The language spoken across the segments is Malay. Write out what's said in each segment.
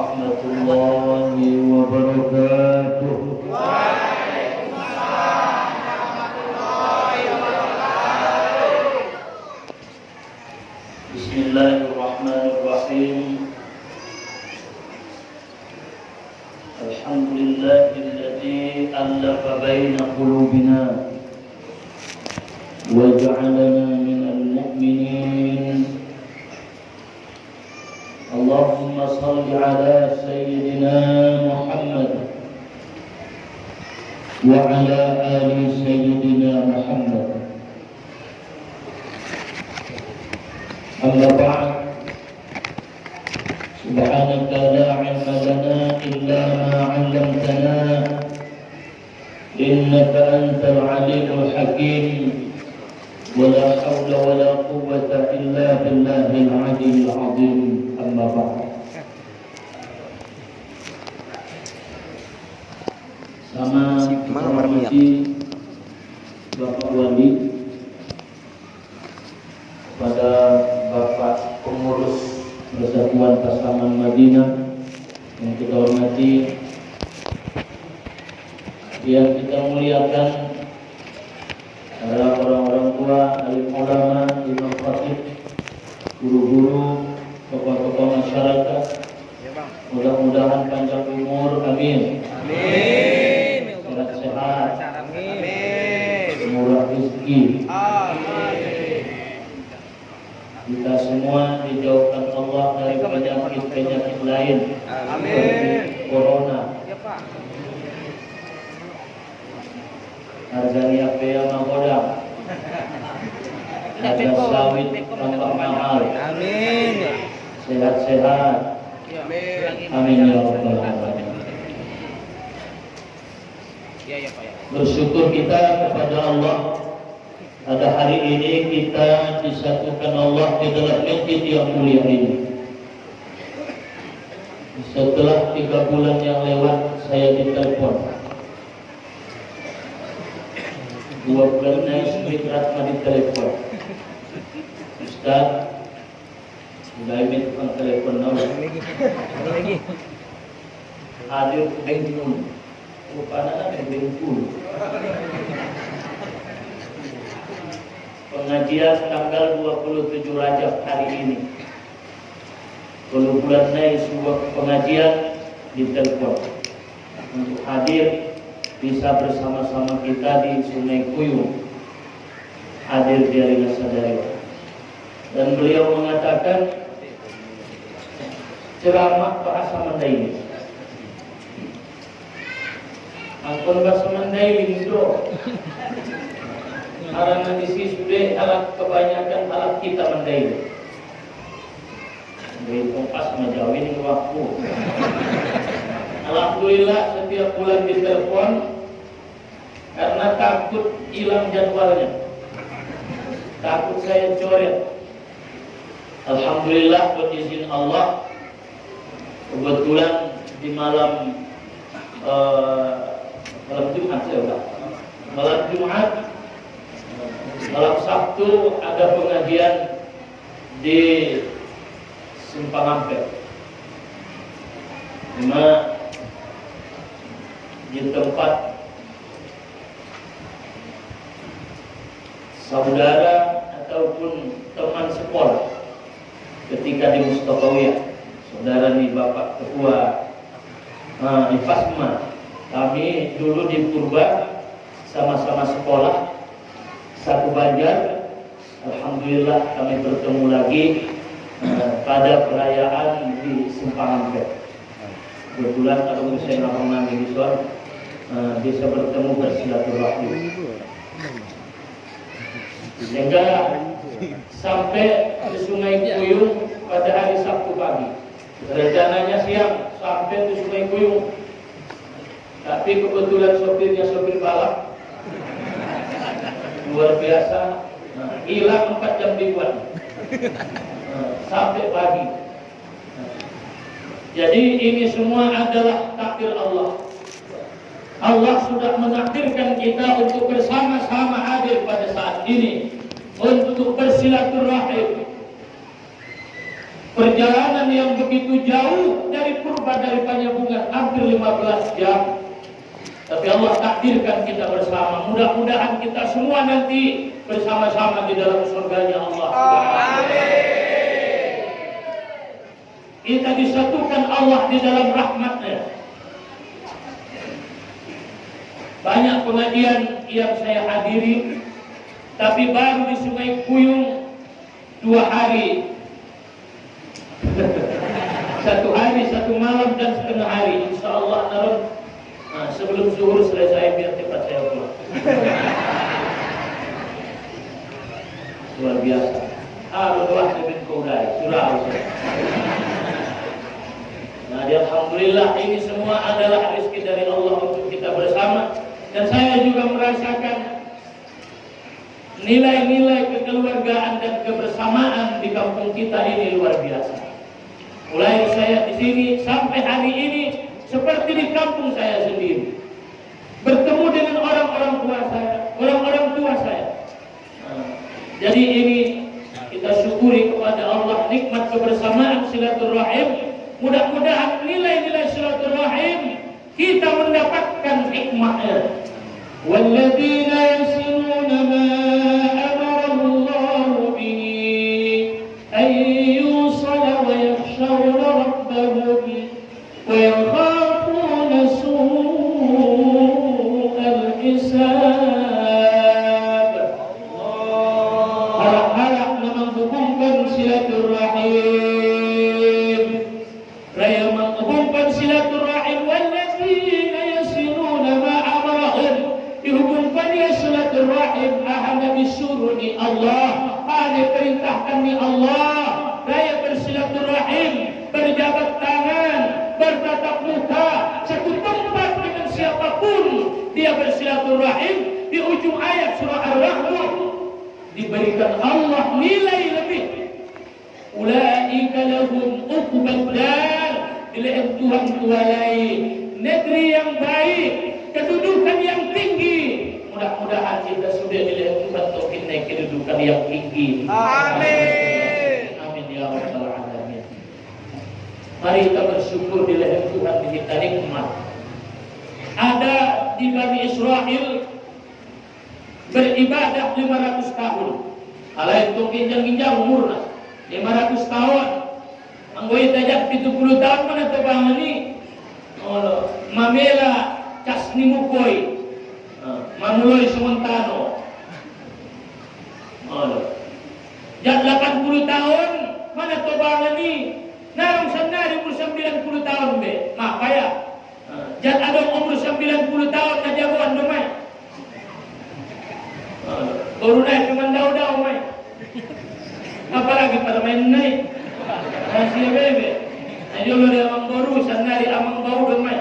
warahmatullahi wabarakatuh. Waalaikumsalam warahmatullahi wabarakatuh. Bismillahirrahmanirrahim. Alhamdulillahilladzi allafa baina qulubina wa ja'alana minal mu'minin. Allahumma salli ala sayyidina Muhammad wa ala ali sayyidina Muhammad. Amma ba'd. Subhanaka la 'ilma lana illa ma 'allamtana innaka antal 'alimul hakim. ولا حول ولا قوة إلا بالله العلي العظيم. أما بعد. Sama menghormati Bapak Wali, kepada Bapak Pengurus Persatuan Pasaman Madinah yang kita hormati, yang kita muliakan para orang-orang tua, alim ulama, imam khatib, guru-guru, tokoh-tokoh masyarakat. Mudah-mudahan panjang umur, amin. Amin. Sehat-sehat, Amin. murah rezeki. Amin. Kita semua dijauhkan Allah dari penyakit-penyakit lain. Amin. Seperti corona. Ya Pak. Harganya pea menggodam. Harga sawit tambah mahal. Amin. Sehat-sehat. Amin. Amin ya rabbal alamin. Ya Pak ya. Bersyukur kita kepada Allah, pada hari ini kita disatukan Allah di dalam masjid yang mulia ini. Setelah 3 bulan yang lewat, saya ditelepon. 2 bulan naik Ratma di telepon. Ustaz, sudah ini tukang telepon lagi. Hadir Bengkulu. Rupanya Bengkulu. Pengajian tanggal 27 Rajab hari ini. Kalau bulan naik sebuah pengajian di telepon untuk hadir, bisa bersama-sama kita di Sungai Kuyung, hadir di Arena Sadarewa. Dan beliau mengatakan ceramah bahasa Mandailing. Angkon bahasa Mandailing itu karena di sini sudah alat kebanyakan alat kita Mandailing. Dari kompas majawin ini waktu. Alhamdulillah setiap bulan ditelepon karena takut hilang jadwalnya, takut saya coret. Alhamdulillah berizin Allah, kebetulan di malam Jumat malam Sabtu ada pengajian di Simpang Ampel. Di tempat saudara ataupun teman sekolah ketika di Mustafawiyah, saudara nih Bapak Ketua Ifasma, kami dulu di Purba sama-sama sekolah satu Banjar. Alhamdulillah kami bertemu lagi pada perayaan di Simpang Ampel. Kebetulan kalau saya ngomong nanti bisa bertemu bersilaturahmi. Sehingga sampai ke Sungai Kuyung pada hari Sabtu pagi. Rencananya siang sampai ke Sungai Kuyung. Tapi kebetulan sopirnya sopir balap luar biasa, hilang 4 jam dibuat sampai pagi. Jadi ini semua adalah takdir Allah. Allah sudah menakdirkan kita untuk bersama-sama hadir pada saat ini untuk bersilaturahim. Perjalanan yang begitu jauh dari kurban daripada bunga hampir 15 jam. Tapi Allah takdirkan kita bersama. Mudah-mudahan kita semua nanti bersama-sama di dalam surganya Allah. Amin. Kita disatukan Allah di dalam rahmatnya. Banyak pengajian yang saya hadiri, tapi baru di Sungai Kuyung 2 hari. 1 hari, 1 malam dan setengah hari. Insya Allah sebelum zuhur selesai biar cepat saya pulang. Luar biasa. Luar bin Qudai, surah Al-Qur'an. Nah, alhamdulillah ini semua adalah rezeki dari Allah untuk kita bersama. Dan saya juga merasakan nilai-nilai kekeluargaan dan kebersamaan di kampung kita ini luar biasa. Mulai saya di sini sampai hari ini seperti di kampung saya sendiri. Bertemu dengan orang-orang tua saya, orang-orang tua saya. Jadi ini kita syukuri kepada Allah nikmat kebersamaan silaturahim. Mudah-mudahan nilai-nilai silaturahim kita mendapatkan hikmahnya. Walladzina yasiluna ma amara Allah bihi ay yusala wa yakhshawna rabbahum wa yakhafuna su'al hisab. Harap-harap menghubungkan silaturahim, raya menghubungkan silaturahim. Walladzina yasiluna ma amarahum, dihubungkan ya silaturahim. Ahana disuruh ni Allah, ahana perintahkan ni Allah, raya bersilaturahim, berjabat tangan, bertatap muka, satu tempat dengan siapapun dia bersilaturahim. Di ujung ayat surah Ar-Rahman diberikan Allah nilai lebih. Ulaika lahum uqbad dar, dilihat Tuhan lain, negeri yang baik, kedudukan yang tinggi. Mudah-mudahan kita sudah dilihat Tuhan untuk naik kedudukan yang tinggi. Amin. Amin ya rabbal alamin. Mari kita bersyukur dilihat Tuhan kita nikmat. Ada di Bani Israel beribadah 500 tahun. Kalau itu ginjang-ginjang umurnya 500 tahun. Anggoy tajak 70 tahun mana tebang ini. Mamela casni mukoy. Mamuloy sementano. Jak 80 tahun mana tebang ini. Narang sendiri umur 90 tahun be. Mak payah. Jak ada umur 90 tahun na jagoan domay. Baru naik cuma daw-daw may. Apalagi pada main naik. Masih bebe. Ayo lo dia amang baru, sanari amang bau domay.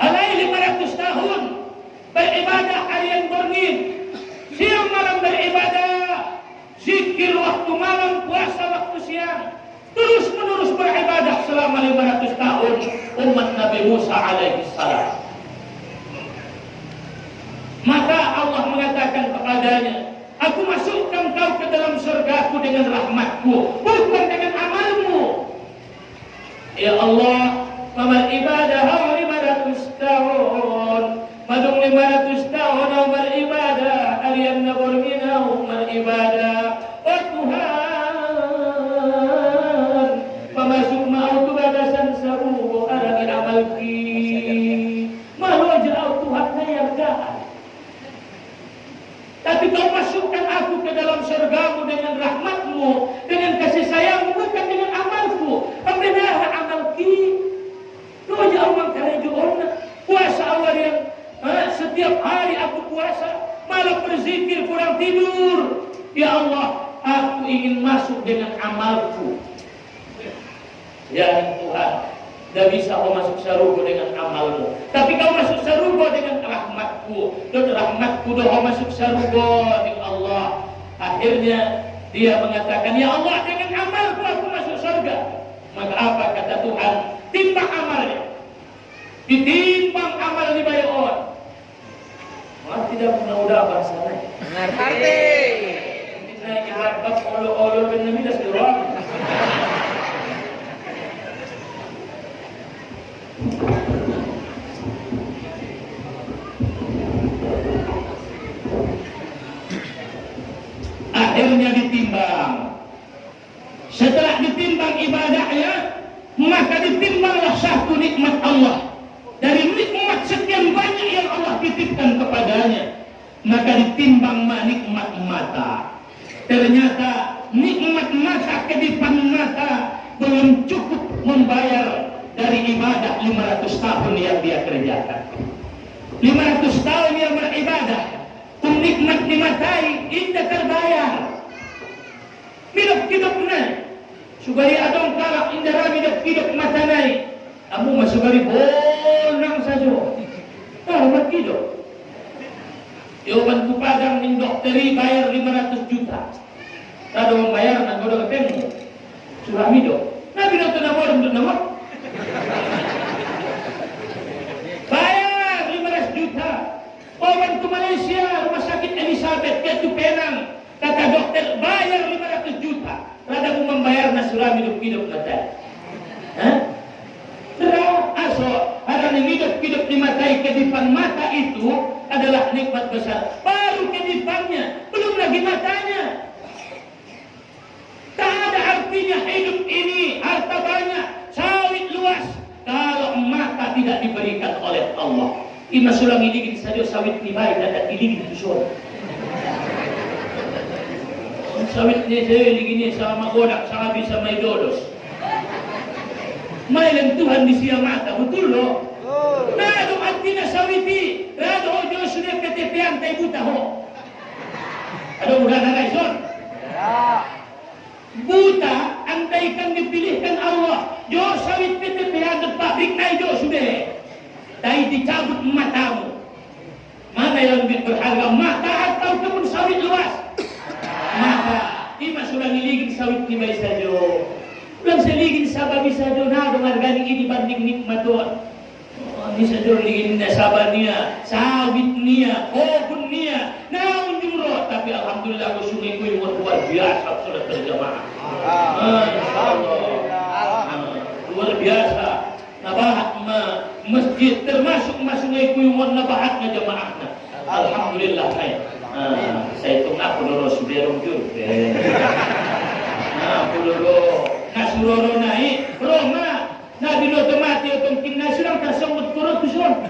Alai 500 tahun beribadah harian bernin, siang malam beribadah, zikir waktu malam, puasa waktu siang, terus menerus beribadah selama 500 tahun umat Nabi Musa alaihi salam. Maka Allah mengatakan kepadanya, aku masukkan kau ke dalam surgaku dengan rahmatku, bukan dengan amalmu. Ya Allah, beribadah 500 tahun, madung 500 tahun beribadah, harian naburminau beribadah. Oh Tuhan, pemasuk mau tu bagasan sabu arangin amalki, malu jauh Tuhan hayargaan. Tapi kau masukkan aku ke dalam surgamu dengan rahmatmu, dengan kasih sayangmu, bukan dengan amalku. Pembedaan amalki, kau jauh mengkarejuhona. Puasa awal yang setiap hari aku puasa, malam berzikir, kurang tidur. Ya Allah, aku ingin masuk dengan amalku. Ya Tuhan, tidak bisa kau masuk surga dengan amalmu, tapi kau masuk surga dengan rahmatku. Dan rahmatku doa masuk surga dengan Allah. Akhirnya dia mengatakan, ya Allah, dengan amalku aku masuk surga. Maka apa kata Tuhan? Timbang amalnya, ditimbang amal di bayon. Malah tidak pernah udah bahasa naik. Ngerti. Naik ibarat olo-olo benar-benar sedorong. ibadahnya, maka ditimbanglah satu nikmat Allah dari nikmat sekian banyak yang Allah titipkan kepadanya, maka ditimbang nikmat mata. Ternyata nikmat mata, kedipan mata belum cukup membayar dari ibadah 500 tahun yang dia kerjakan. 500 tahun dia beribadah, nikmat dimatai, tidak terbayar. Hidup-hidupnya sugari adong kalak indara hidup mata naik. Amu masugari bonang saja. Hormat hidup. Jawaban ku padang min dokteri bayar 500 juta. Tado membayar nak godo ketemu. Surah hidup. Nabi nak nomor untuk nomor. Bayar 500 juta. Obat ke Malaysia, rumah sakit Elizabeth, dia tu Penang. Kata dokter, bayar 500 juta. Rada mu membayar nasulam hidup-hidup mata. Aso, ada hidup-hidup dimatai kedipan mata itu adalah nikmat besar. Baru kedipannya, belum lagi matanya. Tak ada artinya hidup ini, harta banyak, sawit luas, kalau mata tidak diberikan oleh Allah. Ima sulang iligin saja sawit ni baik, ada iligin tuson. Sawit ni saya iligin sama godak, sama bisa may dodos. May lang Tuhan di siya mata, betul lo? Nado artinya sawiti, rado o Diyos sudah ketepian tayo buta ho. Ada udah na son? Buta, andaikan dipilihkan Allah, Diyos sawit ketepian at pabrik na Diyos sudah. Dahil dicabut matamu. Mana yang lebih berharga? Mata atau kebun sawit luas? Mata. Ima sulang iligin sawit ni bay saja. Ulang seligin sababi saja na dumargani ini banding nikmat Tuhan. Ini saja ligin na sabaniya, sawit niya, kobun niya, naun jumro. Tapi alhamdulillah ko sungay ko yung luar biasa sudah terjemaah. Luar biasa. Nabahat masjid termasuk masungay ko yung nabahat na jamaahna. Alhamdulillah kay. Saya itong ako loro suderong jud. Puluro nasuroro nahi. Roma na binoto mati itong kinasulang kasanggot kurot tuson.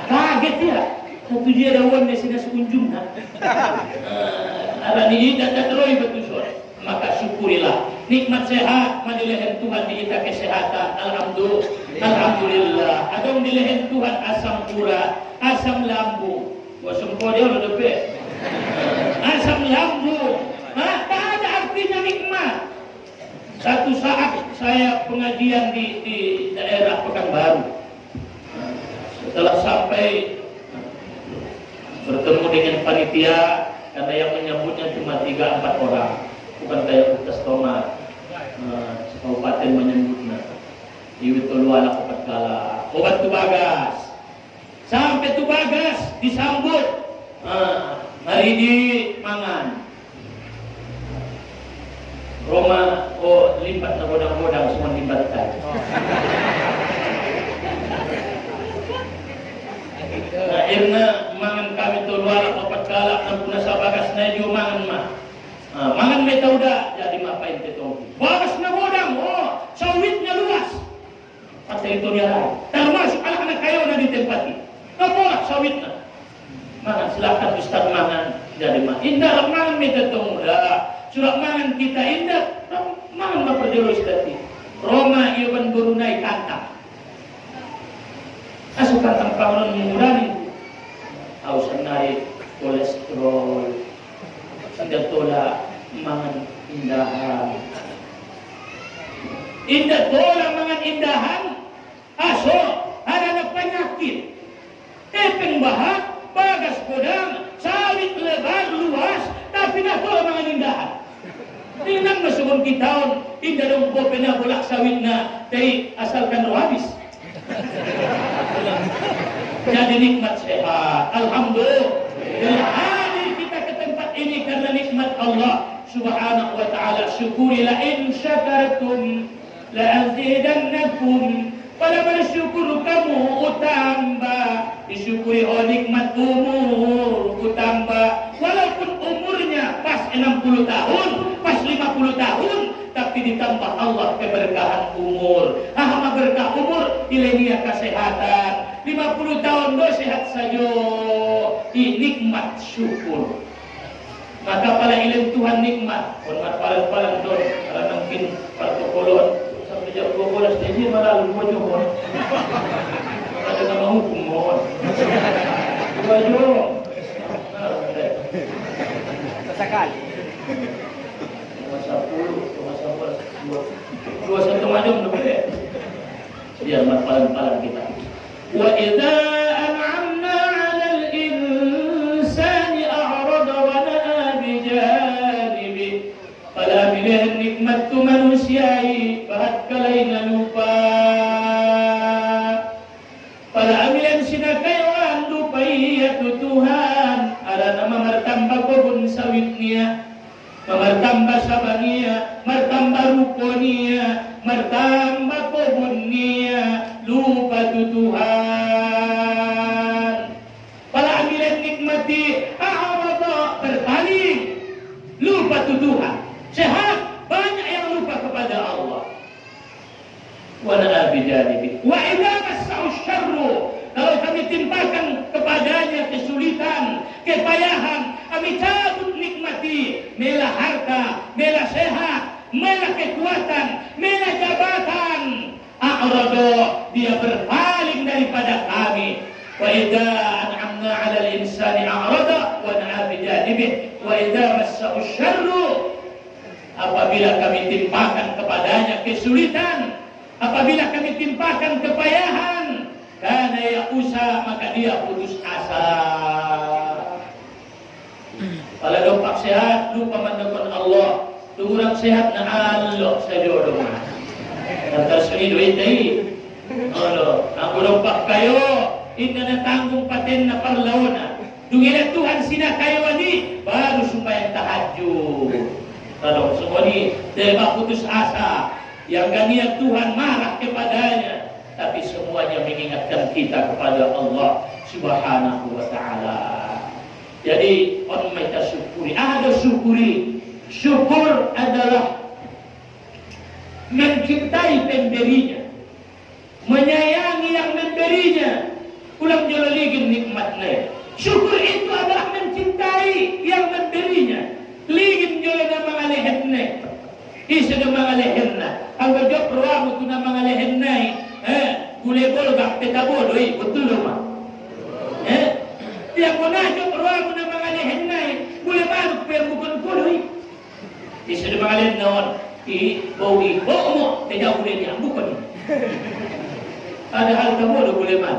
Kaget ya. Satu dia dawan na sinasunjung na. Arani tidak teroy betuson. Maka syukurilah nikmat sehat madilehan Tuhan diita kesehatan. Alhamdulillah. Adong dilehan Tuhan asam urat, asam lambung. Wasum dia udah depe. Asam lambung. Tak ada artinya nikmat. Satu saat saya pengajian di daerah Pekanbaru. Setelah sampai bertemu dengan panitia, karena yang menyambutnya cuma 3-4 orang. Bukan kayak Utas Toma, kabupaten menyebutnya. Ibu Toluala Kopat Kala, obat Tubagas. Sampai Tubagas disambut, hari di mangan. Roma, limbat na godang-godang semua limbatkan. Akhirnya mangan kami Toluala Kopat Kala, nampuna sa bagas na yung mangan mah. Mangan may tauda, jadi mapain ketong. Bagas na godang, sawitnya luas. Pasal itu dia termasuk anak-anak kayo na ditempati. Napolak sawit na. Mangan, silakan Ustaz mangan. Jadi indah mangan may ketong. Surat mangan kita indah, mangan maperjelos tadi. Roma iwan burunay kantang. Asuh kantang pangunan mengurangi. Ausan naik kolesterol. Indah tola mangan indahan. Indah tola mangan indahan. Aso ada penyakit. Epeng bahat, bagas kodang, sawit lebar luas, tapi dah tola mangan indahan. Tingnan masukon kita indah dong po pinabolak sawit na dari asalkan roh habis. Jadi nikmat sehat. Alhamdulillah. Ini karena nikmat Allah Subhanahu wa taala. Syukuri la in syakartum la azidannakum. Pada bersyukur kamu utambah. Disyukuri nikmat umur utambah. Walaupun umurnya pas 60 tahun, pas 50 tahun, tapi ditambah Allah keberkahan umur. Ahma berkah umur, ilenia kesehatan. 50 tahun do sehat saja. Nikmat syukur. Maka pala ilim Tuhan nikmat. Hormat paling do, kalau mungkin protokol sampai jam 12 jadi malah lu mohon. Ada nama hukum mohon. Wajib. Sesekali. Dua setengah jam lebih. Biar paling kita. Wa idza an'amna 'alal insani a'rada wa na'a bi janibi. Fala milih nikmat tu manusiai bahat kalaina lupa. Fala amilan sinakaiwan lupai ya Tuhan. Ada nama martamba kobun sawitnya. Martamba sabania, martamba ruponia, martamba kobunnia, lupa tu Tuhan. Pala amilan nikmati, a'awada berpaling, lupa tu Tuhan. Sehat, banyak yang lupa kepada Allah. Wa na'abi janibi. Wa idza massa'u syarru, kalau kami timpakan kepadanya kesulitan, kepayahan, kami cabut nikmati, mela harta, mela sehat, mela kekuatan, mela jabatan. A'rado, dia berpaling daripada kami. Wa idza an'amna 'alal insani a'rada wa na'a bi janibih wa idza massa'u syarru, apabila kami timpakan kepadanya kesulitan, apabila kami timpakan kepayahan, karena ya usaha maka dia putus asa. Kalau dompak sehat, lupa mendekon Allah. Turang sehat na Allah saja dong. Nanti seni duit tadi. Allah, aku dompak kayo, ini na tanggung paten na parlawana. Dungila Tuhan sina kayo ni, baru supaya tahajud. Kalau semua ni, dia putus asa. Yang ganiat Tuhan marah kepadanya. Tapi semuanya mengingatkan kita kepada Allah Subhanahu wa ta'ala. Jadi orang kita syukuri. Ada syukuri. Syukur adalah mencintai pemberinya, menyayangi yang memberinya. Ulang jololigin nikmatnya. Syukur itu adalah mencintai yang memberinya. Ligin jolo na mga lehenna. Isa na mga lehenna. Ang gajok ruwamu ko na mga lehenna. Gulebol gak petabolo, betul loh mak. Dia menajak ruang na mga lehenay, gule baru pero bukan kuloy. Isa na mga lehenay, bawi, mo, tidak boleh niya, bukan. Ada hal tabolo gule man.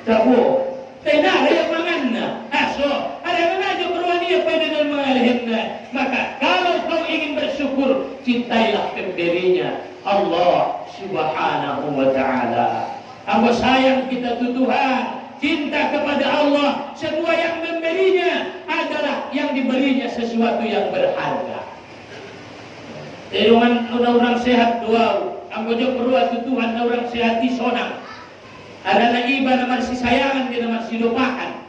Tabo, tidak ada yang mangan na. Aso, ada menajak ruang niya pwede ng mga lehenay. Maka kalau kau ingin bersyukur, cintailah pemberinya Allah Subhanahu wa ta'ala. Aku sayang kita Tuhan, cinta kepada Allah. Semua yang memberinya adalah yang diberinya sesuatu yang berharga. Jadi orang sehat doa, aku juga perlu Tuhan orang sehat di sonang. Ada na iba naman si sayangan, dia naman si lupakan.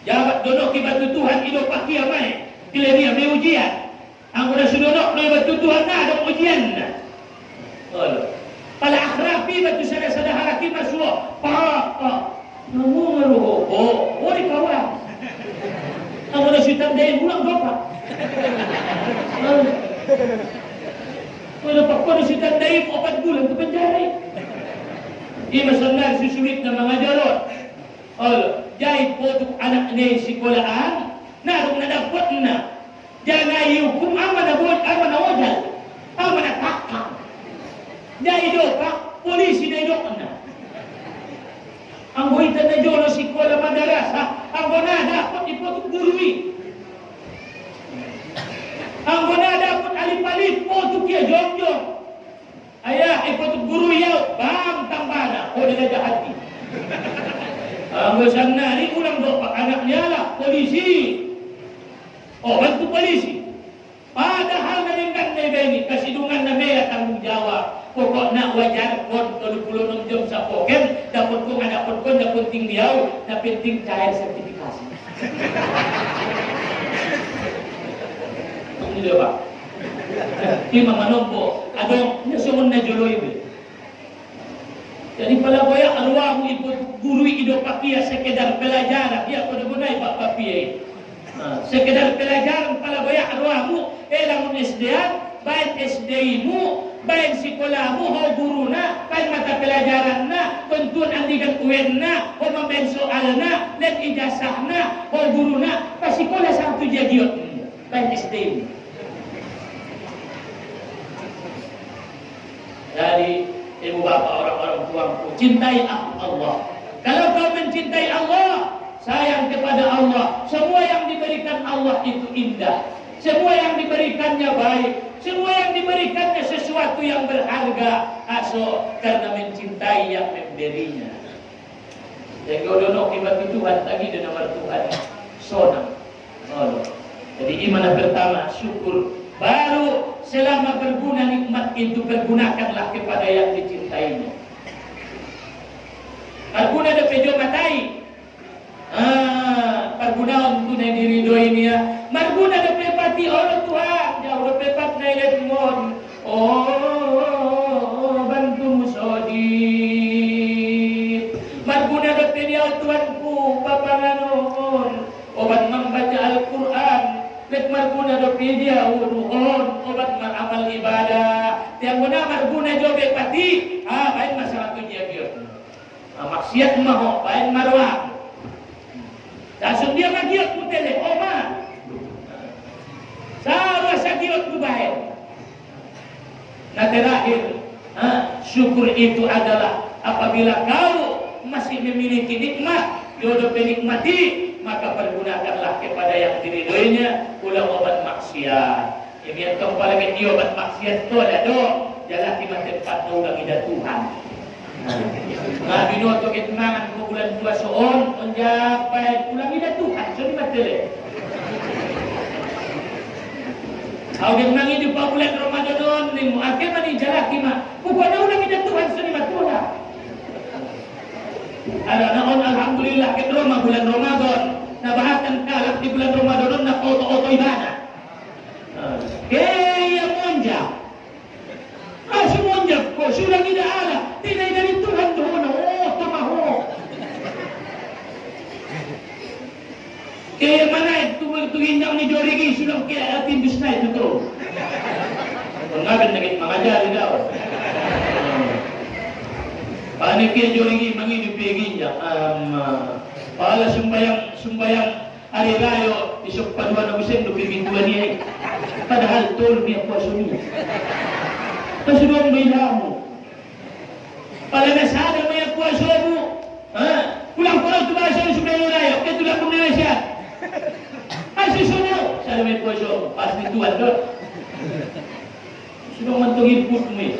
Jabat dodok iba Tuhan idopak kia may, kila dia may ujian. Ang una sudodok na iba Tuhan na ada ujian na. Pala akhrapi ba ito sana sa daharaki maswa? Namungaro ko. Ori kawan. Ang una sitandayin, ulang dopa. Wala pa ko na sitandayin, 4 bulan ito penjara. Masalan susulit na mga jarot. Jahit po ito anak niya sikolaan, narong nadapot na. Diyan ay hukum ama na wajal, ama na takang. Dahil do pa, polisi na idok na. Ang buhitan na Diyo si Kuala Madarasa, ang gonada dapat ipotok gurui. Ang gonada dapat alip-alip, potok ya jom-jom. Ayah, ipotok gurui yaw, bang tambana, o nila hati. Ang gosang nari, ulang do pa, anak niya lah, polisi. O, bantu polisi. Padahal na rin kan na ibeni, kasidungan na may tanggung jawab. Pokok nak wajar pun 36 jam sa poken, dapat kong dapat pun dapat penting diaw, na penting cair sertifikasi. Ini dia Pak. Imam manompo adong nasungon na juloy be. Jadi pala boya arwahmu ikut guru ido pakia sekedar pelajaran dia pada gunai bapak piye. Sekedar pelajaran pala boya arwahmu lamun SD-an baik SD-mu baik sekolahmu ho guruna baik mata pelajaranna tentuan andikan uenna ho mamben soalna dan ijazahna ho guruna pas sekolah satu jadiot baik SD. Dari ibu bapak orang-orang tuaku, cintai Allah. Kalau kau mencintai Allah, sayang kepada Allah, semua yang diberikan Allah itu indah. Semua yang diberikannya baik. Semua yang diberikannya sesuatu yang berharga. Aso karena mencintai yang memberinya. Jadi dono kibat Tuhan tadi dan nama Tuhan sonang. Jadi iman pertama syukur. Baru selama berguna nikmat itu pergunakanlah kepada yang dicintainya. Berguna ada pejo matai. Perguna untuk diridoi dia. Berguna ada pepati orang Tuhan. Jauh ada pepat nailat mon. Bantu musodid. Berguna ada pedia Tuhanku papanganon. Obat membaca Al-Quran. Lek marguna do pedia uruhon obat amal ibadah. Tiang guna marguna jobe pati. Baik masalah tu dia biar. Maksiat maho baik marwah. Langsung dia magiot mutele oma. Sawa sagiot mubahe. Nah terakhir, syukur itu adalah apabila kau masih memiliki nikmat, jodoh penikmati, maka pergunakanlah kepada yang diridhoinya ulah obat maksiat. Yang yang kembali ke dia obat maksiat tu ada do jalan di tempat ulang ida Tuhan. Nah bino to ketenangan ko bulan puasa on menjapai ulang ida Tuhan so di matele. Kau kenangi di bulan Ramadan ni mu akhir mani jalan kima. Pokoknya ulang ida Tuhan so di matula. Ada naon alhamdulillah ke bulan Ramadan. Nah bahkan kalak di bulan Ramadan na auto ibadah. Kaya monja. Asyik monja ko sudah tidak ada. Tidak dari Tuhan doon. Tamaho. Kaya mana itu yang ni dorigi sudah kaya atin bisna itu tu. Ngagan nagit mangajari daw. Paniknya joringi mangi dipeginya. Pala sumbayang hari rayo isok paduan na bising do pimingguan niya. Padahal tol niya puaso niya. Kasudong bilamu. Pala nasada mo yung puaso mo. Kulang-kulang tumasa yung sumbayang rayo. Kaya tulak mo na siya. Ay susunaw. Sada mo yung puaso mo. Pas nituan doon. Sudong mantungin put mo eh.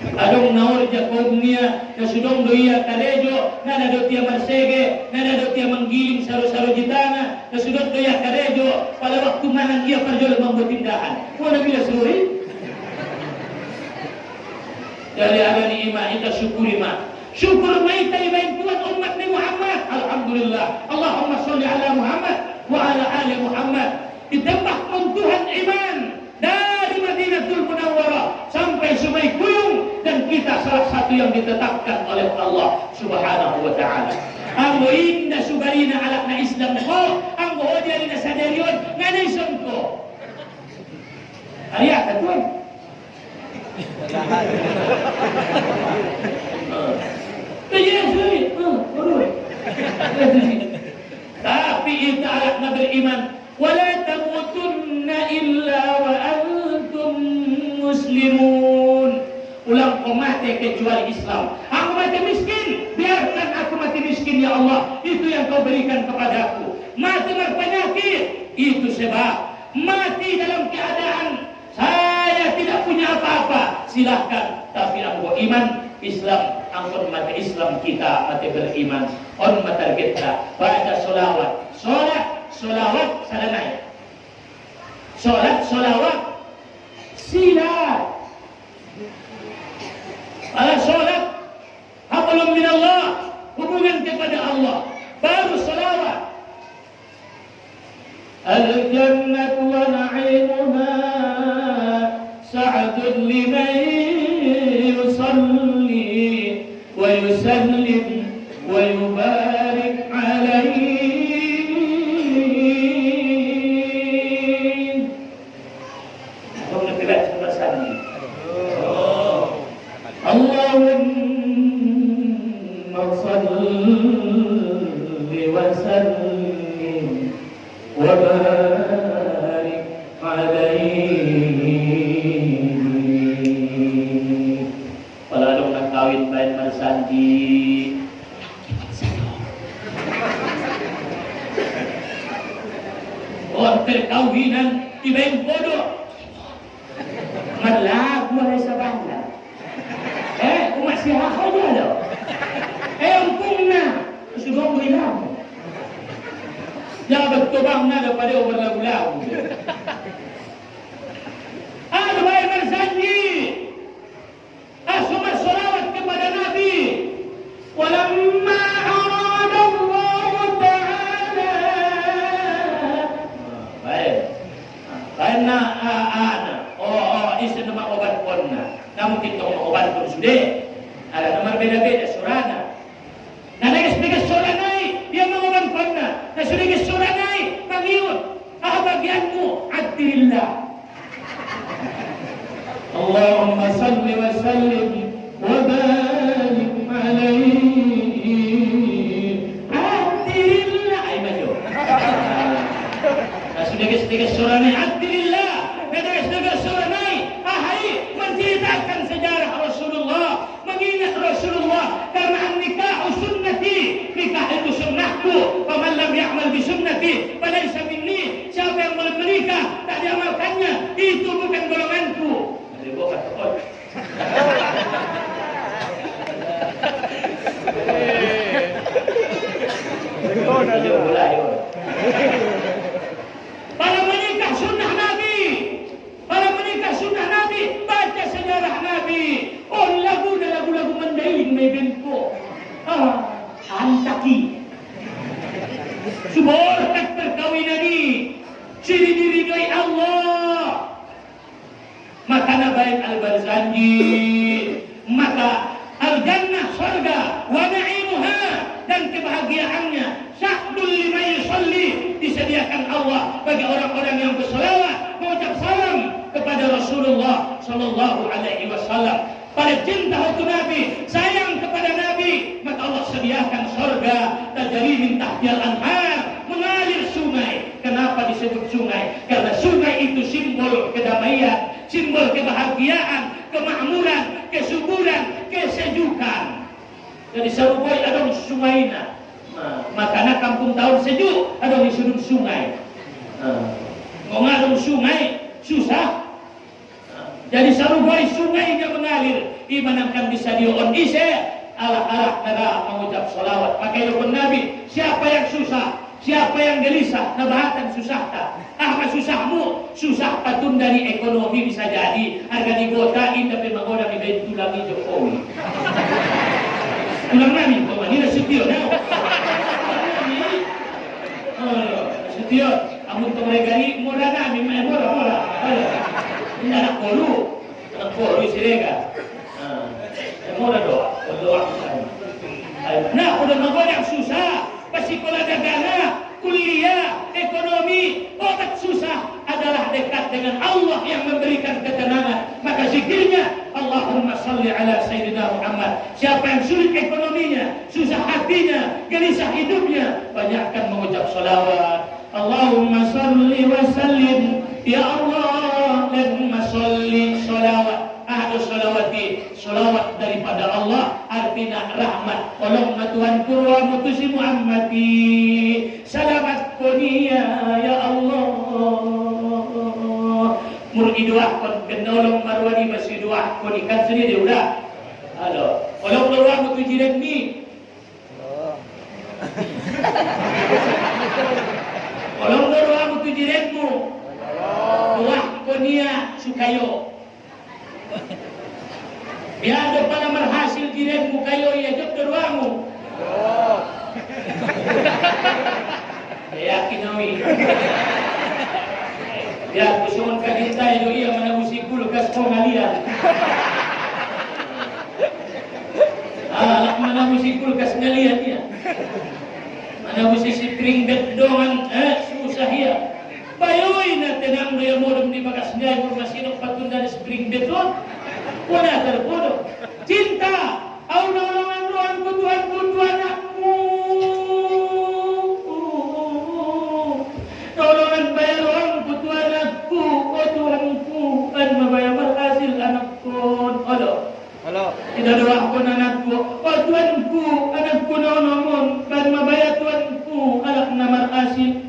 Adong naor jakob niya na sudong doiya karejo na nado tiya marsege na nado tiya manggiling saro-saro jitana na sudong doiya karejo pada waktu manang dia perjol membutindahan wala bila suri dari ada ni ima ita syukuri ma syukur mai taibain Tuhan umat ni Muhammad alhamdulillah Allahumma sholli ala Muhammad wa ala ali Muhammad ditambah Tuhan iman dari Madinatul Munawwarah sampai Sungai Kuyung dan kita salah satu yang ditetapkan oleh Allah Subhanahu wa taala. Anggo inna sugarina alakna Islam ko, anggo hodi na sadarion nganay songko. Ariya ka tuan. Tapi kita alakna beriman wala tamutunna illa wa antum muslimun. Ulang kau mati kecuali Islam. Aku mati miskin, biarkan aku mati miskin ya Allah. Itu yang kau berikan kepadaku. Mati berpenyakit, itu sebab. Mati dalam keadaan saya tidak punya apa-apa, silahkan. Tapi aku iman Islam, angkut mati Islam kita mati beriman. On mata kita baca solawat, solawat salamai. Solawat sila. Ala solat hablum min Allah, hubungan kepada Allah. Baru salawat. Al-jannatu wa na'imuha ahadun liman yusalli wa yusallim wa yubarik alaihi. Kau nak kira sama sani. Allahumma salli wa sallim wa barik alaihi. Palalong nakawit bayan mansanji. Perkawinan ibain bodoh malah mulai sa banda umasih ako niya daw umpung na sudah mo rin ako jabat tubang na daw pada overlaw-law ano ba yung marsanji sumasalawat kepada Nabi walamma arada Allah ta'ala karena isa na maoban ko na namun kita maoban ko sudah ada nomor beda-beda surana na nag-explica suranay dia maoban ko na sudah suranay pangiyon bagian mo adillah Allahumma salli wa sallim wa barik alaihi adillah ay majo sudah suranay adillah Sedekah suranay ahai menceritakan sejarah Rasulullah, mengingat Rasulullah karena an-nikah sunnati, nikah itu sunnahku. Faman lam ya'mal bi sunnati falaysa minni. Siapa yang belum menikah tak diamalkannya, itu bukan golonganku. Ada bukan tekot. Para menikah sunnah Nabi. Para menikah sunnah Nabi, baca sejarah Nabi. Oh, lagu-lagu mandailing may bento. Antaki. Suborkat perkawinan ini. Diridoi Allah. Maka nabayin al-Barzanji. Maka al-jannah surga. Wa na'imuha. Dan kebahagiaannya. Sya'dul liman yusalli. Disediakan Allah bagi orang-orang yang bersalawat. Mengucap salam kepada Rasulullah Sallallahu Alaihi Wasallam. Pada cinta untuk Nabi, sayang kepada Nabi, maka Allah sediakan surga. Tajri min tahtihal anhar, mengalir sungai. Kenapa disebut sungai? Karena sungai itu simbol kedamaian, simbol kebahagiaan, kemakmuran, kesuburan, kesejukan. Jadi saruboi ada sungainya. Makanya kampung tahun sejuk ada di sudut sungai. Mengalung sungai susah. Jadi saruboi sungainya mengalir. Imanamkan bisa dioon ise alah-alah nara mengucap salawat. Pakai lukun Nabi. Siapa yang susah? Siapa yang gelisah? Nabahatan susah tak? Apa susahmu? Susah patun dari ekonomi bisa jadi. Harga digotain tapi mengoda di bentulangi Jokowi. Ulang Nabi, ini Setio. Setio, amun tongregani murah Nabi, murah. Ini anak polu isirega. Murah doa. Nah, udah mengoda yang susah. Pasikola dagana, kuliah, ekonomi, otak susah adalah dekat dengan Allah yang memberikan ketenangan. Maka zikirnya Allahumma salli ala Sayyidina Muhammad. Siapa yang sulit ekonominya, susah hatinya, gelisah hidupnya, banyakkan mengucap salawat. Allahumma salli wa sallim. Ya Allah, Allahumma salli salawat. Ahadu salawati, salawat daripada Allah artinya rahmat. Tolong Tuhan kurwa mutusi Muhammadi. Salamat kunia ya Allah. Mur iduakon kenolong marwani masih duakon ikan sendiri udah. Halo. Tolong kurwa mutusi Redmi. Tolong kurwa mutusi Redmu. Duakon niya sukayo. Biar pada berhasil dirimu kayo ya job doamu. Yakin nawi. Biar kusun kadita itu ia mana usikul kas pengalia. Mana mesti kulkas ngalian ya. Mana mesti spring bed doang susah ya. Bayoy na tenang dia modem di bagas ngai masih patun dari spring bed doang. Wala terbodoh. Cinta, au nolongan doang Tuhan anakmu. Nolongan bayar doang Tuhan anakku, Tuhanku, dan membayar berhasil anakku. Halo. Tidak doakan anakku, Tuhanku, anakku nolongan, dan membayar Tuhanku, anak nama hasil.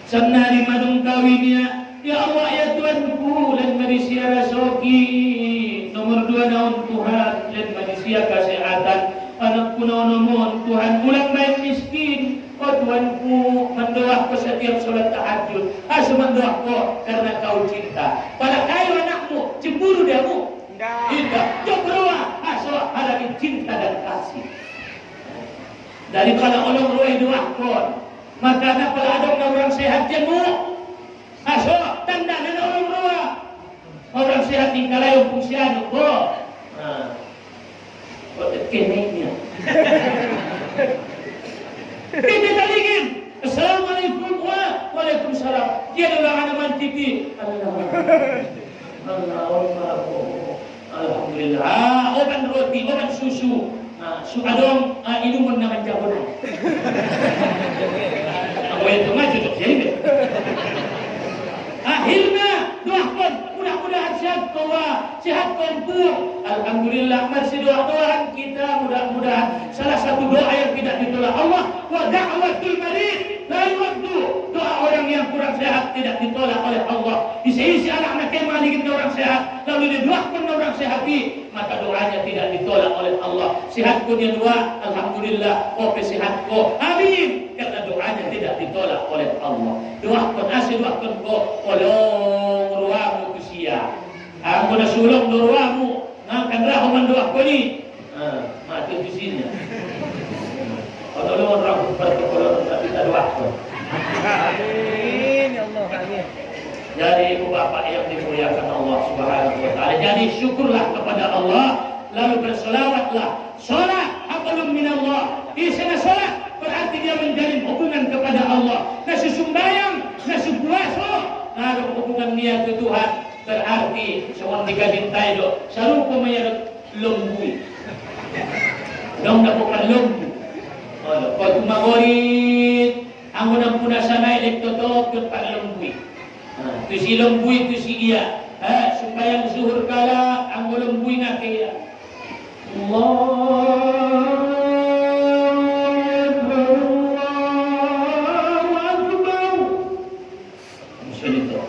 Sabnari madung kawinnya. Ya Allah ya Tuhanku, dan manusia rasoki. Nomor 2 naon Tuhan, dan manusia kesehatan. Anakku naon Tuhan, ulang baik miskin. Tuhanku, mendoaku setiap sholat tahajud. Mendoaku karena kau cinta. Pada kayu anakmu, cemburu diamu. Tidak, jauh berdoa. Ada cinta dan kasih. Daripada orang ruai doakan. Maka apalah ada orang sehat jemu. Tanda orang roa. Orang sehat di kalayo fungsiano ko. Kenenya. Kita taligin. Assalamualaikum wa waalaikumsalam. Dia adalah anak TV. Alhamdulillah. Oban roti, oban susu. Adong inuman naman jagonan. Ako itu maju tuh jadi. Akhirnya doakan mudah-mudahan sehat kompor. Alhamdulillah masih doa-doaan kita mudah-mudahan salah satu doa yang tidak ditolak Allah wa da'watul marid la yuraddu. Doa orang yang kurang sehat tidak ditolak oleh Allah. Isi anak-anak yang malikin orang sehat lalu didoakan orang sehati maka doanya tidak ditolak oleh Allah. Sehatku dia doa alhamdulillah kopi sehatku amin karena doanya tidak ditolak oleh Allah. Doakan doakan ko olong ruamu kusia. Aku na sulong ruamu ngangkan rahu mendoakan ni. Mati di sini. Kalau orang berkekolon kita doakan. Amin ya Allah, amin. Jadi ibu bapak yang dimuliakan Allah Subhanahu wa taala. Jadi syukurlah kepada Allah lalu bersolawatlah. Salat hablum minallah. Isana salat berarti dia menjalin hubungan kepada Allah. Nasi sumbayang, nasi puasa, lalu hubungan dia ke Tuhan berarti seorang digadintai do. Sarupo mayar lembui. Dong bukan lembu. Kalau kumagorit, ang unang punasanay lektotok yun para lembui. Tu si lembui, tu si iya. Supaya zuhur kala, ang lembui nga kaya. Allahu Akbar. Maksud itu.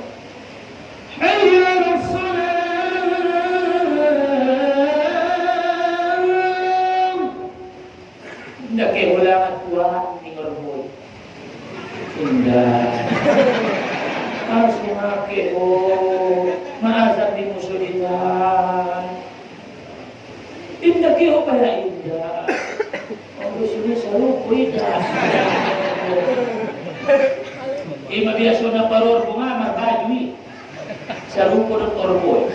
Hayya as-salam. Hindi kayo wala nga tuwa, tingor mo. Hindi. Asumake o maasap di musulitan. Indah kiyo pala indah. Ang gusto niya sa rupo indah. Mabiaso na paror bunga marbadwi. Sa rupo ng torboy.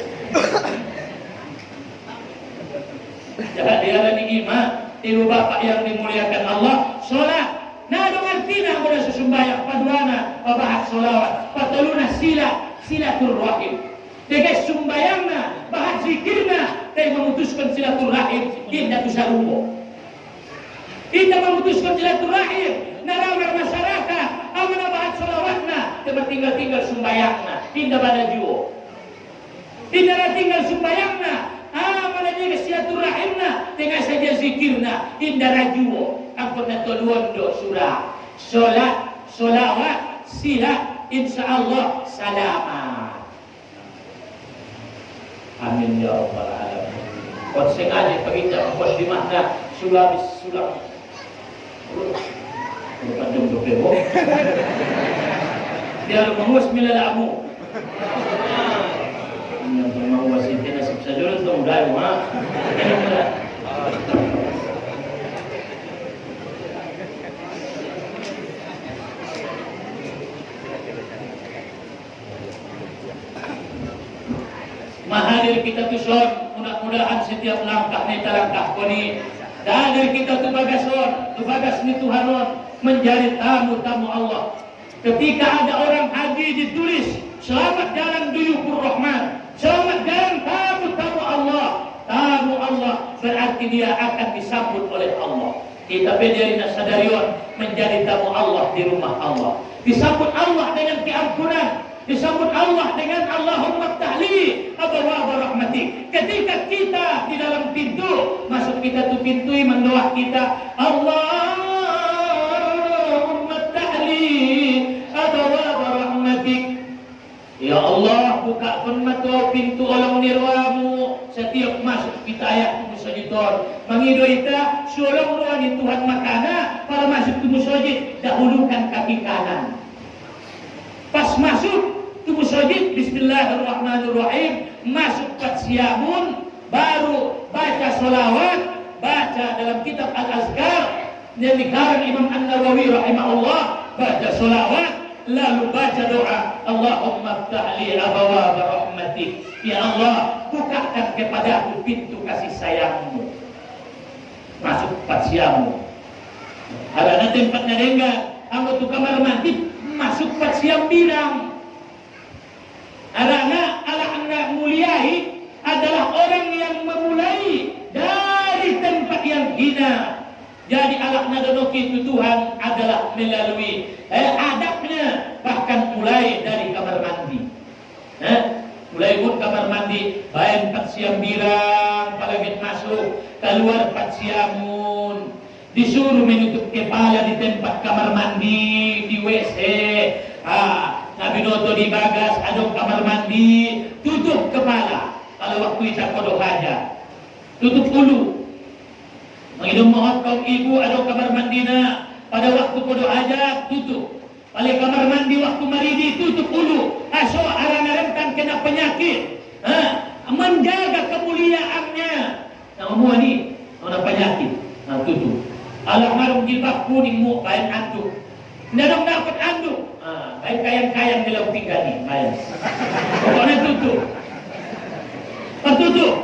Jangan dialah ni ima. Ibu bapak yang dimuliakan Allah. Sholat. Nadong artina mo na susumbayang paduana, pabahat solawat, patuluna silaturrahim. Tegas sumbayang na, bahat zikir na, tayo memutuskan silaturrahim, hindi sa rumo. Hindi memutuskan silaturrahim, narawar masyarakat, ang mga bahat solawat na, tayo tinggal-tinggal sumbayang na, hindi ba na Diyo? Hindi na tinggal sumbayang na, mana dia silaturahim na, tengah saja zikir na, hindi na Diyo. Ang penetuluan do surah solat, solawat, sila, insyaallah salamat. Amin ya rabbal alamin. Kau sengaja pagita bos di mana Sulawesi Sulam. Bukan dong bebo. Dia mengus milalamu. Yang mau wasit nasib saja dong dah mah. Mahadir kita tu son, mudah-mudahan setiap langkah ni langkah ko ni. Hadir kita tu bagas ni Tuhanon menjadi tamu-tamu Allah. Ketika ada orang haji ditulis selamat jalan duyukur Rahman, selamat jalan tamu-tamu Allah. Tamu Allah berarti dia akan disambut oleh Allah. Kita belajar sadarion menjadi tamu Allah di rumah Allah. Disambut Allah dengan keampunan, disambut Allah dengan Allahumma ftahli abwaaba rahmatik. Ketika kita di dalam pintu, masuk kita tu pintu mendoa kita, Allahumma ftahli abwaaba rahmatik. Ya Allah, bukakan mata pintu olong nirwamu. Setiap masuk kita ayat tu musajidon. Mangido ita sulung ruani Tuhan makana para masuk tu musajid dahulukan kaki kanan. Pas masuk tu musajid bismillahirrahmanirrahim, masuk patsiamun, baru baca sholawat, baca dalam kitab Al-Azkar yang dikarang Imam An-Nawawi rahimahullah, baca sholawat, lalu baca doa, Allahumma ftahli abwaaba rahmatik. Ya Allah, bukakan kepadaku pintu kasih sayangmu. Masuk patsiamu. Ada tempatnya dengga, aku tu kamar mandi, masuk patsiam bidang. Ada anak muliai adalah orang yang memulai dari tempat yang hina. Jadi anak nadonoki itu Tuhan adalah melalui adabnya, bahkan mulai dari kamar mandi. Mulai pun kamar mandi, bayan patsiam birang, palagit masuk, keluar patsiamun, disuruh menutup kepala di tempat kamar mandi, di WC, Nabi Noto di bagas, ada kamar mandi, tutup kepala. Kalau waktu kita kodoh haja, tutup ulu. Mengidum mohon kaum ibu ada kamar mandi na, pada waktu kodoh haja tutup. Oleh kamar mandi waktu maridi tutup dulu. So aran-aran kena penyakit. Menjaga kemuliaannya. Nah, semua ni ada penyakit. Nah, tutup. Allah marum jilbab kuning mu bayan anduk. Ndak dapat anduk. Baik kayang-kayang dalam pinggan ni, bayan. Pokoknya tutup. Tertutup.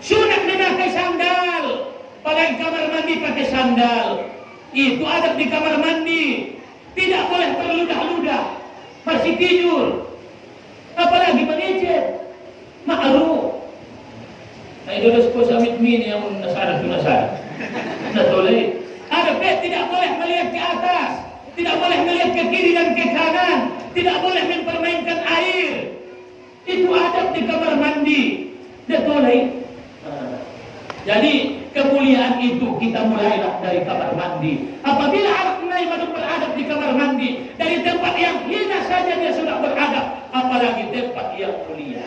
Sunat memakai sandal. Pada kamar mandi pakai sandal. Itu adab di kamar mandi. Tidak boleh berludah-ludah, masih tidur, apalagi mengejek, ma'ruf. Nah, itu adalah sebuah samit mini yang nasara tu nasara. Nah, boleh. Ada tidak boleh melihat ke atas, tidak boleh melihat ke kiri dan ke kanan, tidak boleh mempermainkan air. Itu adab di kamar mandi. Dia boleh. Jadi kemuliaan itu kita mulailah dari kamar mandi. Apabila anak naik beradab di kamar mandi, dari tempat yang hina saja dia sudah beradab, apalagi tempat yang mulia.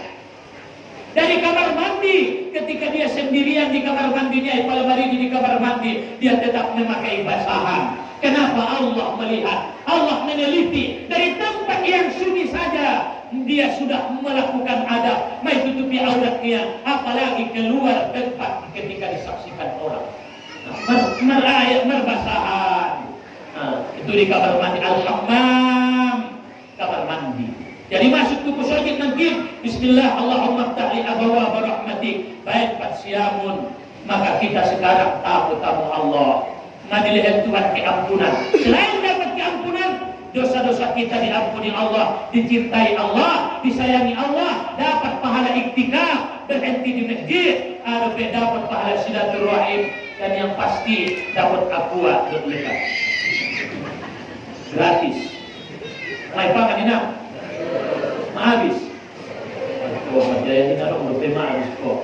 Dari kamar mandi, ketika dia sendirian di kamar mandinya, pada hari di kamar mandi, dia tetap memakai basahan. Kenapa? Allah melihat, Allah meneliti dari tempat yang sunyi saja. Dia sudah melakukan adab, mai tutupi auratnya, apalagi keluar tempat ketika disaksikan orang. Merbasahan. Itu di kamar mandi, al-hammam, kamar mandi. Jadi masuk ke musajid nanti, bismillah, Allahumma ftahli abwaaba rahmatik, baik patsiamun. Maka kita sekarang tamu-tamu Allah, madilihat Tuhan keampunan. Selain dapat keampunan, dosa-dosa kita diampuni Allah, dicintai Allah, disayangi Allah, dapat pahala iktikaf, berhenti di masjid, dapat pahala silaturahim, dan yang pasti dapat aqua berlekat gratis. Mai pangan ina habis. Jaya kita dong lebih habis kok.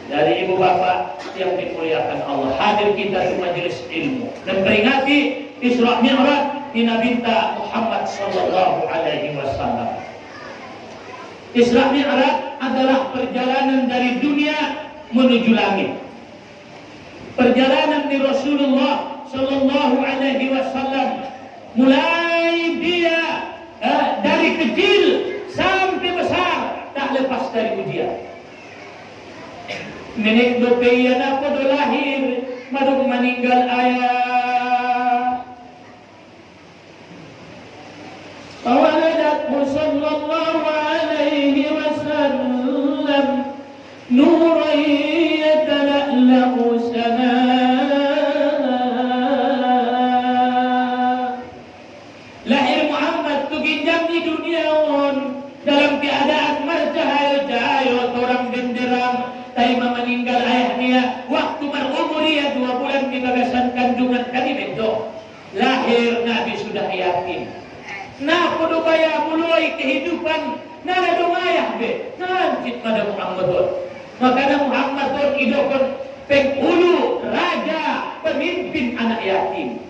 Dari ibu bapak yang dimuliakan Allah, hadir kita di majelis ilmu dan peringati Isra Mi'raj di Nabi Muhammad sallallahu alaihi wasallam. Isra Mi'raj adalah perjalanan dari dunia menuju langit. Perjalanan di Rasulullah sallallahu alaihi wasallam, mulai dia dari kecil sampai besar tak lepas dari ujian. Nenek dopeyan apa do lahir, madung meninggal ayah. Waladathu sallallahu alaihi wasallam kehidupan nana dong ayah be nanti pada Muhammad makanya Muhammad idokon penghulu raja pemimpin anak yatim.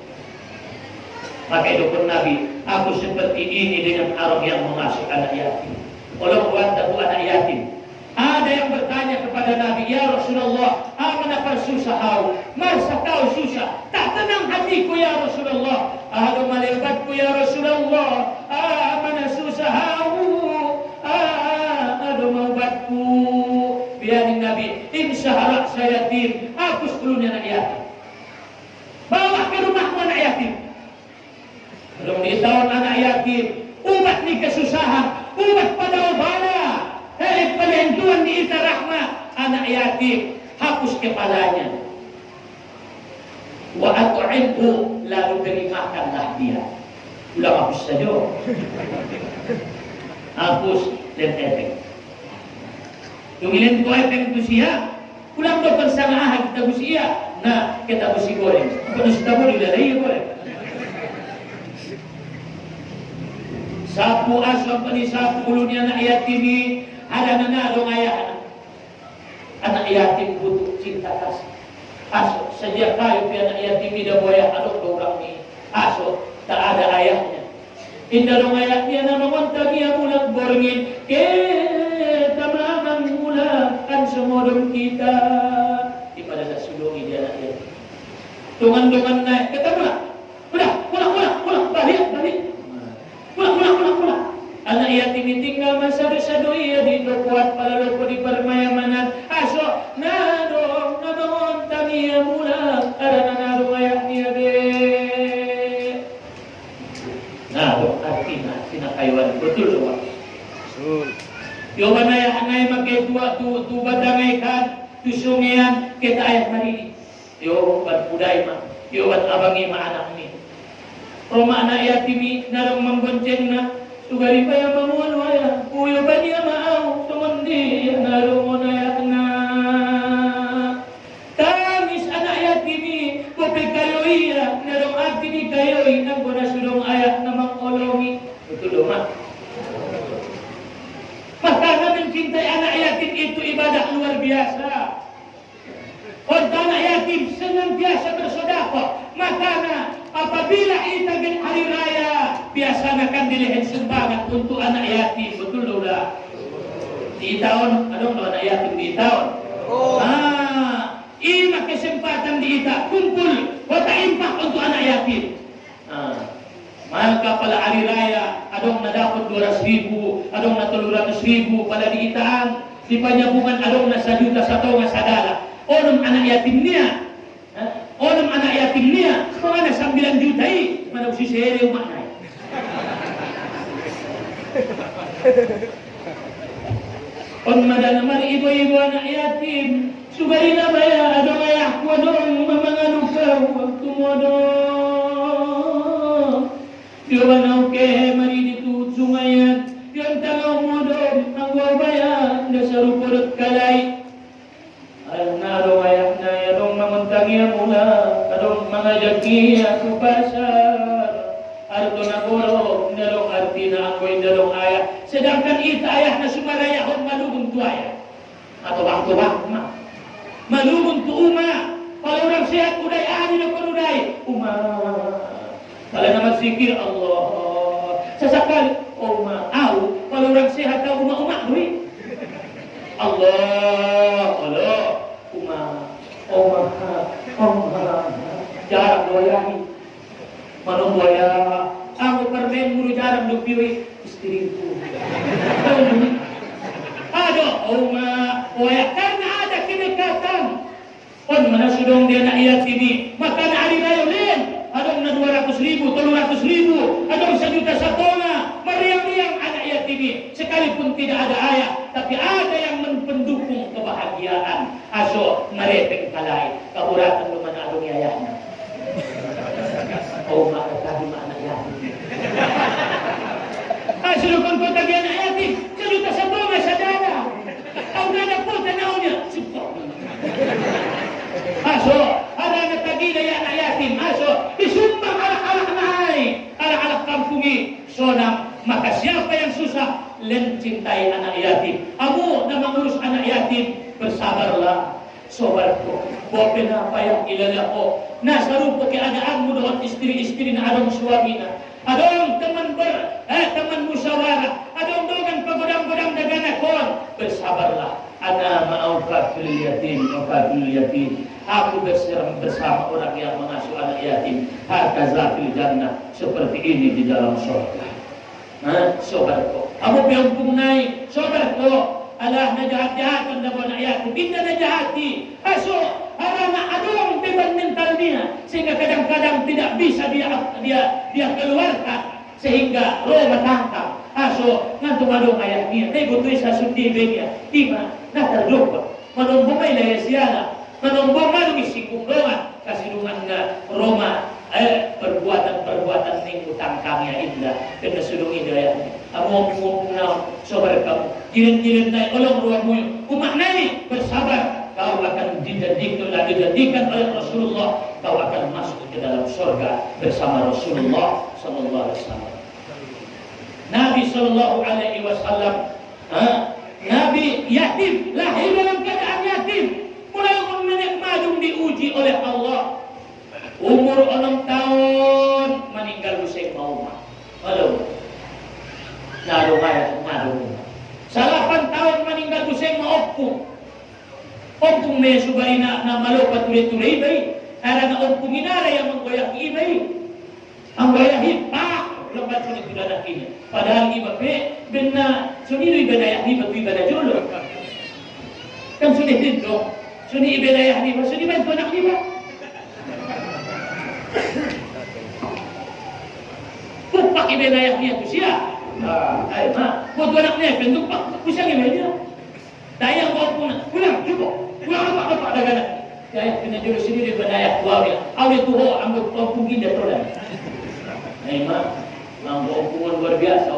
Maka idokon Nabi, aku seperti ini dengan orang yang mengasuh anak yatim. Kalau buat anak yatim, ada yang bertanya kepada Nabi, ya Rasulullah, amanah susah masa kau susah, tak tenang hatiku ya Rasulullah. Aduh malebatku ya Rasulullah, amanah susah aduh maubatku. Biarin Nabi, insya saya yatim, hapus dulu anak yatim. Bawa ke rumahmu anak yatim. Belum ditahun anak yatim, ubat nih kesusahan, ubat pada ubala. Hei pelentuan di ita rahmat anak yatim, hapus kepalanya. Wa atu'imhu, lalu beri makanlah dia. Ulang hapus saja. Hapus dan efek. Yung ilan ko efek itu siya. Ulang do persamahan kita busia. Nah, kita busi goreng. Apa nusi tabu dilalai goreng. Sapu asam pani sapu ulunya anak yatim ini ada nanadong ayah. Anak yatim butuh cinta kasih. Aso sejak kayu anak yatim tidak boleh aduk dorang ni. Aso tak ada ayahnya. Indah dong ayahnya namun tadi yang mulak borngin kita mamang mulakan semodong kita. Di pada sasudongi dia anak yatim. Tungan-tungan naik ketemu lah. Pulang balik. Pulang. Anak yatim ini tinggal masado-sado iya di kuat pala loko di permayamanan. Aso nadong tamiya mula karena nadong ayahnya be. Nadong artinya sinakayuan betul semua. Betul. Yo anay makai tu badangay kan tu sungian kita ayah hari. Yo bat budai mah. Yo bat abangi mah anak ni. Roma anak yatim ini narong menggonceng na sugari pa yang manguan waya kuyo ba niya maaw tumundi narong ayak na tamis anak yatim ini kopi kayo iya narong arti ni kayo nang guna sudong ayak na mangolongi betul doma. Maka mencintai anak yatim itu ibadah luar biasa. Untuk anak yatim senantiasa bersedekah. Makanya apabila kita bin hari raya biasa akan dilihat sumbangan untuk anak yatim, betul doa. Di tahun, ada anak yatim di tahun. Ima kesempatan di ita kumpul kota impah untuk anak yatim. Maka pada hari raya ada yang dapat 200.000, ada yang 300.000 pada di itaan, di penyambungan ada yang 1 juta satu sadala. Orang anak yatimnya, mana 9 juta ini, mana usi sehari umatnya. On madana mari ibu-ibu anak yatim, sugari na baya, adong ayah ko adong mamanganu ka, waktu mo adong. Yo banaw ke mari dito sungayan, yon tangaw mo adong, ang wabaya, dasar upurot kalay. Ayah na adong ayah na adong mamuntangi mula, adong mangajaki ako pasar. Arto na goro, nadong arti na ako'y nadong ayah. Sedangkan ita ayah na sumarayahon malubong tu ayah. Atau waktu ma. Malubong tu uma. Kalau orang sehat uday ani na penuday. Uma. Kalau nama zikir Allah. Sesekali uma. Kalau orang sehat kau uma duit. Allah. Uma. Jarang doyani. Manong boya. Aku permen mulu jarang dupiwi istriku. Aduh, ya karena ada kedekatan. Mana sudong dia nak yatim ini, maka nak hari raya lain. Ada 200.000, 300.000, ada 1 juta satona. Meriang-riang anak yatim ini. Sekalipun tidak ada ayah, tapi ada yang mendukung kebahagiaan. Aso merepek kalai, kauratan lu mana adong ayahnya. Maka tadi anak yatim. Silukon ko tagi anak yatim, 1 juta satona sadala. Ang nana po tanawnya, sipok. Aso, ada anak tagi na anak yatim. Aso, isumbang anak-anak naay, anak-anak kampungi. So na, maka siapa yang susah, menafkahi anak yatim. Kamu na mengurus anak yatim, bersabarlah. Sobarko, bopen apa yang ilala ko. Nasa rupo keadaanmu dengan istri-istri na adong suami na. Adong teman musyawarah. Adong dogan pagodang-godang dagana kon. Bersabarlah. Ana ma'aukafil yatim, ma'aukafil yatim. Aku bersama orang yang mengasuh anak yatim. Hakazafil jannah. Seperti ini di dalam surga. Sobarko. Kamu biangkung naik. Sobarko. Alah najahat-jahatan na anak yatim. Hindi najahati. Aso, harana adong beban mental niya. Sehingga kadang-kadang tidak bisa dia keluarkan. Sehingga roh matangkap. Aso, ngantong adong ayah niya. Tay butuh sa sundibe niya. Tima, natardok. Manombong ay layasiana. Manombong malong isikungrongan. Kasilungan na Roma. Perbuatan-perbuatan ning utang kami indah. Kena sulung hidayah. Among na sobar kamu. Jirin-jirin na olong ruangmu. Umaknai bersabar. Kau akan dijadikan oleh Rasulullah. Kau akan masuk ke dalam surga bersama Rasulullah sallallahu alaihi wasallam. Nabi sallallahu alaihi wasallam, Nabi yatim, lahir dalam keadaan yatim. Mulai menikmati diuji oleh Allah. Umur 6 tahun meninggal Husain Mauma. Halo. Naruh ayat malu. 8 tahun meninggal Husain Maupung. Opung me subarina na malo patuloy-tuloy bay. Ara na opung inara yang menggoyak ibay. Ang goyahin pa lebat sunit tidak kini. Padahal iba pe benna sunido ibadaya iba tu ibadah jolo. Kan sunit dito. Suni ibadaya iba suni ban ko nak iba. Pupak ibadaya niya tu siya. Ay ma, buat anak niya bentuk pak kusang ibadaya. Daya mau pulang cukup. Pulang apa dagangan. Daya kena jolo sini di badaya kuawia. Awet tu ho ambil kampung indah tolan. Ay ma, ang buong luar biasa.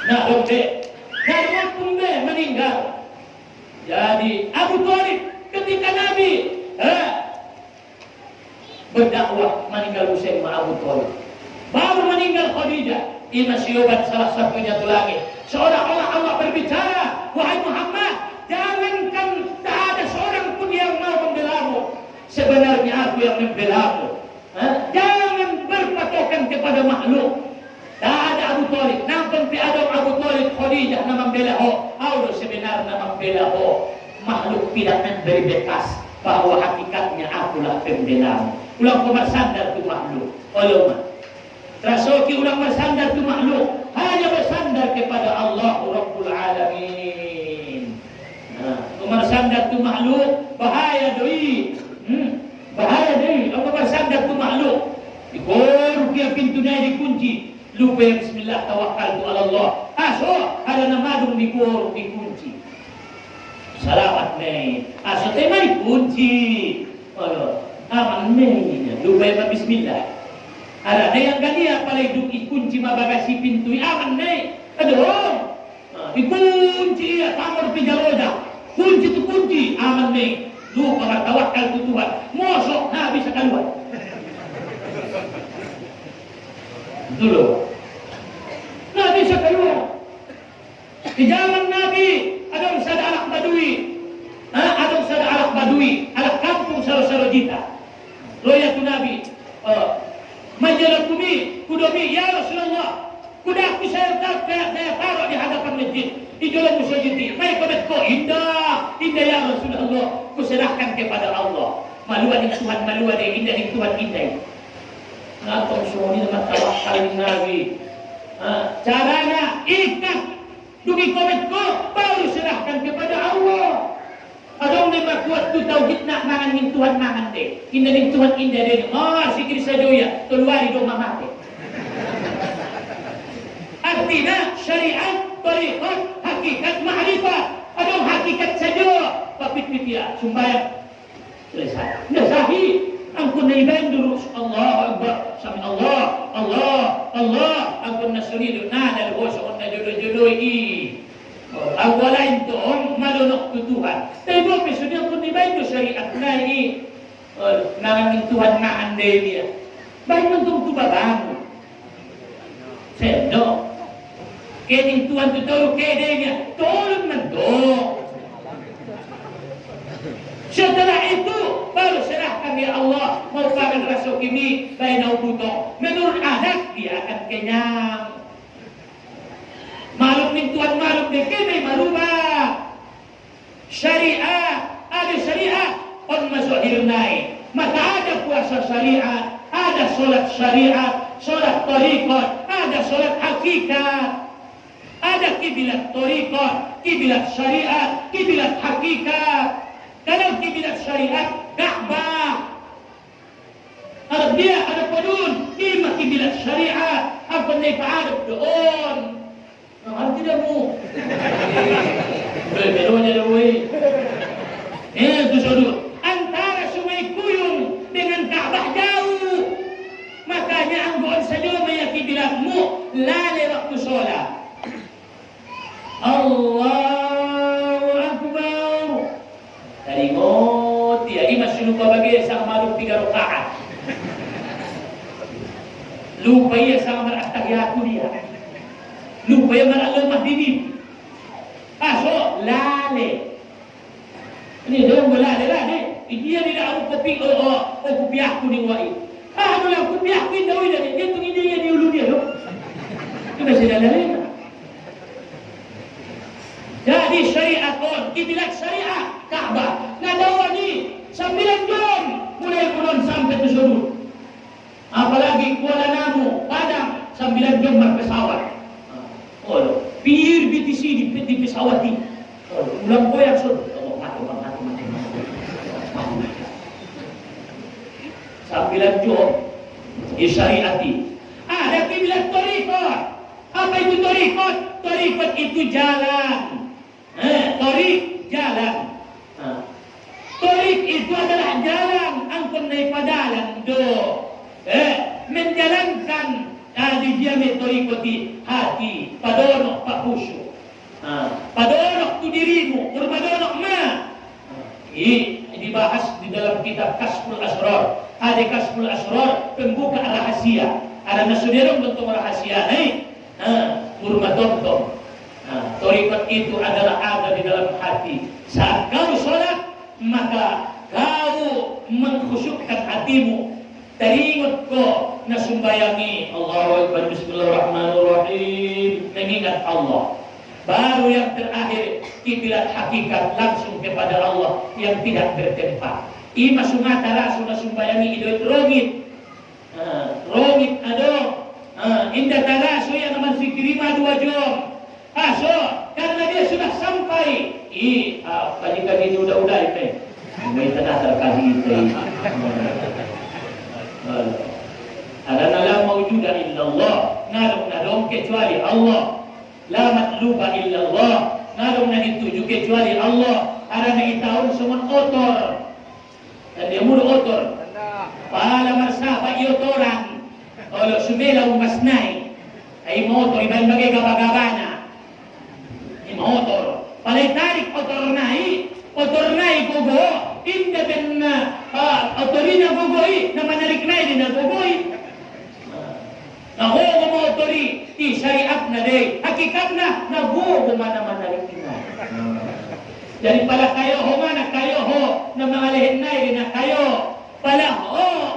Nah, dokter, kampung be meninggal. Jadi Abu Thalib ketika Nabi berdakwah meninggal Husain ma Abu Thalib. Baru meninggal Khadijah. Ini masih obat salah satunya itu lagi. Seolah-olah Allah berbicara, wahai Muhammad, jangankan tak ada seorang pun yang mau membelamu. Sebenarnya aku yang membelamu. Jangan berpatokan kepada makhluk. Tak ada Abu Thalib. Nampak ada Abu Thalib Khadijah na membela ho. Allah sebenarnya membela ho. Makhluk tidak memberi bekas bahwa hakikatnya akulah pembelamu. Ulang bersandar tu makhluk. Oleh Rasulki ulang bersandar tu makhluk. Hanya bersandar kepada Allah Rabbul Alamin. Bersandar tu makhluk bahaya doi. Bahaya doi. Apa bersandar tu makhluk? Dikor dia pintunya dikunci. Lupa ya bismillah tawakkaltu ala Allah. Aso ada nama dong dikor dikunci. Salamat nih. Aso tema dikunci. Oh, aman nih. Lupa ya bismillah. Ada yang kania paling duk kunci mabagasi pintu aman nih. Aduh. Dikunci ya kamar pijaroda. Kunci tu kunci aman nih. Lupa tawakal tu Tuhan. Mosok nah bisa keluar. Dulu. Nah bisa keluar. Di zaman Nabi ada sada anak badui. Ada sada anak badui, anak kampung saro-saro jita. Loya tu Nabi. Majalah kudomi, ya Rasulullah. Kuda aku saya taruh di hadapan masjid. Ijolah musajidi. Baik kometko, indah ya Rasulullah. Kuserahkan kepada Allah. Maluan yang Tuhan maluan yang indah yang Tuhan indah. Ngakong suami nama tawakal Nabi. Caranya ikat. Dugi kometko, baru serahkan kepada Allah. Adong memang kuat tu tauhid nak mangan min Tuhan mangan deh. Indah ning Tuhan indah deh. Sikir sajoya keluari do mamate. Artinya syariat, tariqat, hakikat, ma'rifat. Adong hakikat saja. Papit dia sumbayang selesai. Ndak sahih. Angkun na ibain dulu Allah Akbar. Sami Allah. Angkun na sulido na dalbos on na jodoh-jodoh i. Awalan itu malunok tu Tuhan. Tapi buat besoknya pun dibantu syariat lagi. Nangan Tuhan nahan dia. Baik untuk tu babang. Sedok. Kening tuan tu tahu kedenya, tolong mentok. Setelah itu baru serahkan ya Allah, mau pakai rasul ini baina butuh. Menurut adat dia akan kenyang. Malum nih tuan malum deh kene marubah. Syariah, ada syariah on mazahir naik. Maka ada puasa syariat, ada solat syariat, solat tariqat, ada solat hakikat. Ada kiblat tariqat, kiblat syariat, kiblat hakikat. Kalau kiblat syariat, Ka'bah. Ada dia, ada padun, ima kiblat syariat, apa ni fa'adab doon. Nah, tidak mu. Bedonya doi. Itu saudara. Antara Sungai Kuyung dengan Ka'bah jauh. Makanya anggoon saja meyakini kiblatmu lale waktu sholat. Allahu Akbar. Dari ngoti ya, ini masih lupa bagi sang malu 3 rakaat. Lupa ya sang al-Attahiyatu dia. Lupa ya al-Lemah dini. So lale. Ini dia lale. Dia tidak ada kopi kopi aku ni wai. Lah kopi aku ini dah dia. Dia tu dia di ulu dia tu. Itu masih lale. Jadi syariat on, kiblat syariah Ka'bah. Nadawa ni 9 jam mulai Kulon sampai ke sudut. Apalagi Kuala Namu, Padang 9 jam berpesawat. Pir BTC di pesawat ni. Ulang koyak sud. Mati. 9 jam disyariati. Ada kiblat tariqat. Apa itu tariqat? Tariqat itu jalan. Torik jalan. Torik itu adalah jalan. Angkon naik padalan do. Menjalankan di dia metorikoti hati. Padonok pak khusyuk. Padonok tu dirimu. Padonok ma. Ini dibahas di dalam kitab Kasful Asrar. Ada Kasful Asrar pembuka rahasia. Ada nasudirong bentuk rahasia. Kurma tom. Tariqat itu adalah ada di dalam hati. Saat kau sholat, maka kau mengkhusyukkan hatimu. Teringat kau nasumbayangi Allahu Akbar Bismillahirrahmanirrahim. Mengingat Allah. Baru yang terakhir kiblat hakikat langsung kepada Allah yang tidak bertempat. Ima sumatara sudah sumbayangi idut rongit. Rongit adong. Indah tarasu yang naman sikirima 2 jam. Karena dia sudah sampai. Kaji-kaji ini udah itu. May tanah terkaji itu. Ada la mawjuda illallah. Ngadong kecuali Allah. La matluba illallah. Ngadong na dituju kecuali Allah. Ada na itahun semua otor. Dan dia mudah otor. Pala marsaba iotoran. Kalau sumela umasnai. Ay motor ibahin bagay gabagabana. Motor, palay tarik otor nai gogo, inda ben otorina gogoi, na manarik nai din na gogoi. Nahogo motori, ti syariat na day, hakikat na gogo mana manarik nai. Jadi pala kayo ho mana kayo ho na mga lehin nai din na kayo. Pala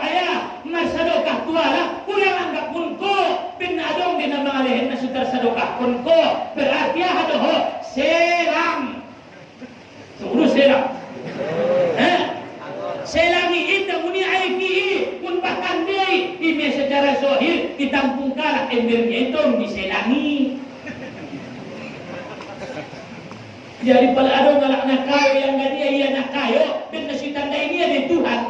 ayah masado kahtuala, kurang anggap kunko, pinadong din na mga lehin na sutar sadokah kunko. Berarti ada ho selam. Suruh selam. Selami itu muni aiki pun bahkan dia ini secara zahir ditampung kalah embernya itu diselami. Jadi pada ada ngalak nakayo yang gak dia nakayo dan nasi tanda ini ada Tuhan.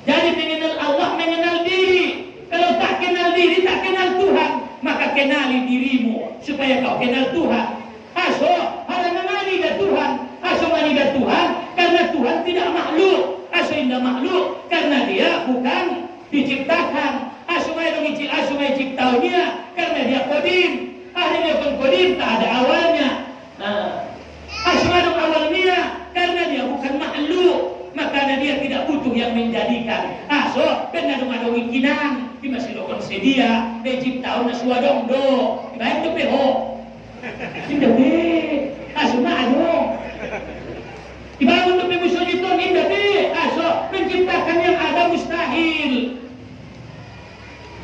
Jadi mengenal Allah mengenal diri. Kalau tak kenal diri tak kenal Tuhan, maka kenali dirimu supaya kau kenal Tuhan. Ada mengenali Tuhan. Mengenali Tuhan karena Tuhan tidak makhluk. Indah makhluk karena dia bukan diciptakan. Asumai ciptaunya karena dia kodim. Dia pun kodim tak ada awalnya. Asumai awalnya karena dia bukan makhluk. Maka dia tidak butuh yang menjadikan. Benar ada wikinan. Di masih dokon sedia. Dia ciptau na suadong do. Ibahin tu peho. Indah deh, aso na ano. Dibangun untuk musuh itu, indah deh, aso menciptakan yang ada mustahil.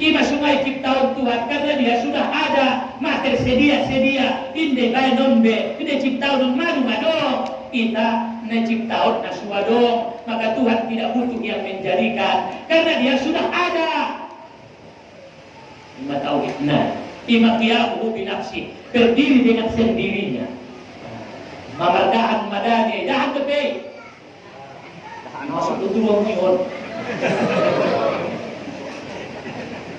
Ima sungai ciptaan Tuhan karena dia sudah ada materi sedia, inde bae nombe, inde ciptaan madu madong. Kita menciptakan nasuadong, maka Tuhan tidak butuh yang menjadikan karena dia sudah ada. Ima tauhid nah, ima qiyamuhu binafsi, berdiri dengan sendirinya. Mamardahan madani, dahan tepe. Masuk ke tuang nihon.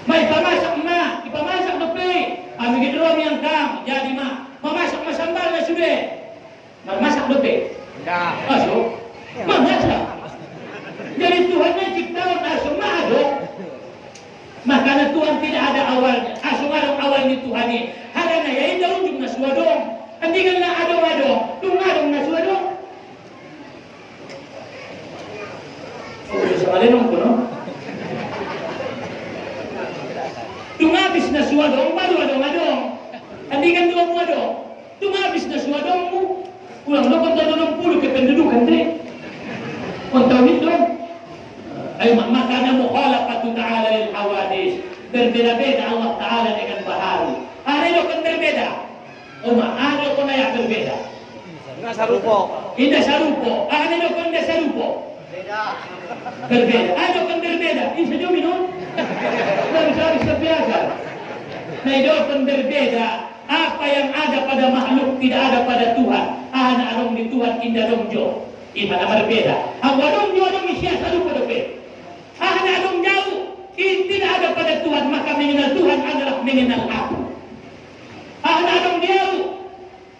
May pamasak ma, ipamasak tepe. Ami gidrom yang kam, jadi ma, mamasak masambal na sude. Mamasak tepe. Dah. Masuk. Mamasak. Jadi Tuhan yang ciptakan asal ma'adong. Makanya Tuhan tidak ada awalnya. Asal awalnya Tuhan ini. Harana ya ini daun juga nasuadong. Andingan na adong-adong. Tungadong nasuadong. Oh, bisa malinong ko, no? Tungabis nasuadong, baru adong-adong. Andingan dua mo adong. Tungabis nasuadong mo. Ulang lokon tayo 60 kependudukan deh. Untuk itu, makanya mukhalafatu ta'ala lil hawadis. Berbeda-beda Allah Ta'ala dengan bahari. Ada yang kan berbeda. Ada yang yang berbeda. Tidak sarupo. Tidak sarupo. Ada yang kan tidak sarupo. Berbeda. Ada yang kan berbeda. Ini saja minum. Tidak bisa biasa. Nah itu kan berbeda. Apa yang ada pada makhluk tidak ada pada Tuhan. Anak adong di Tuhan indah dong jo. Iman berbeda. Ang wadong jo adong isya selalu berbeda. Anak adong jauh. Ini tidak ada pada Tuhan. Maka mengenal Tuhan adalah mengenal aku. Anak adong jauh.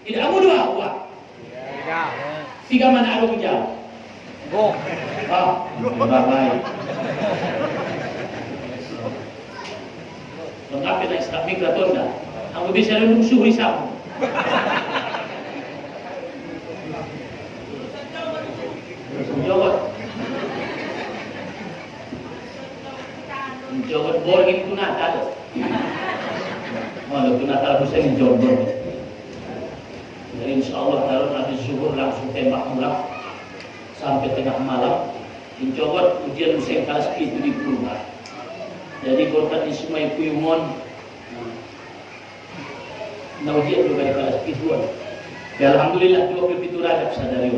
Tidak kamu dua. Tiga mana adong jauh. Go. Baik. Lengkapi na Islam migraton dah. Ang bisa nung suhi sa ako. Jawab borgin tu natal. Malu tu natal aku saya jawab. Jadi insyaallah taruh nanti zuhur langsung tembak mulak sampai tengah malam. Insyaallah ujian musim kelas itu di Purba. Jadi korban di Sungai Puyungon. Nah ujian juga di kelas pituan. Ya Alhamdulillah 27 Rajab sadari.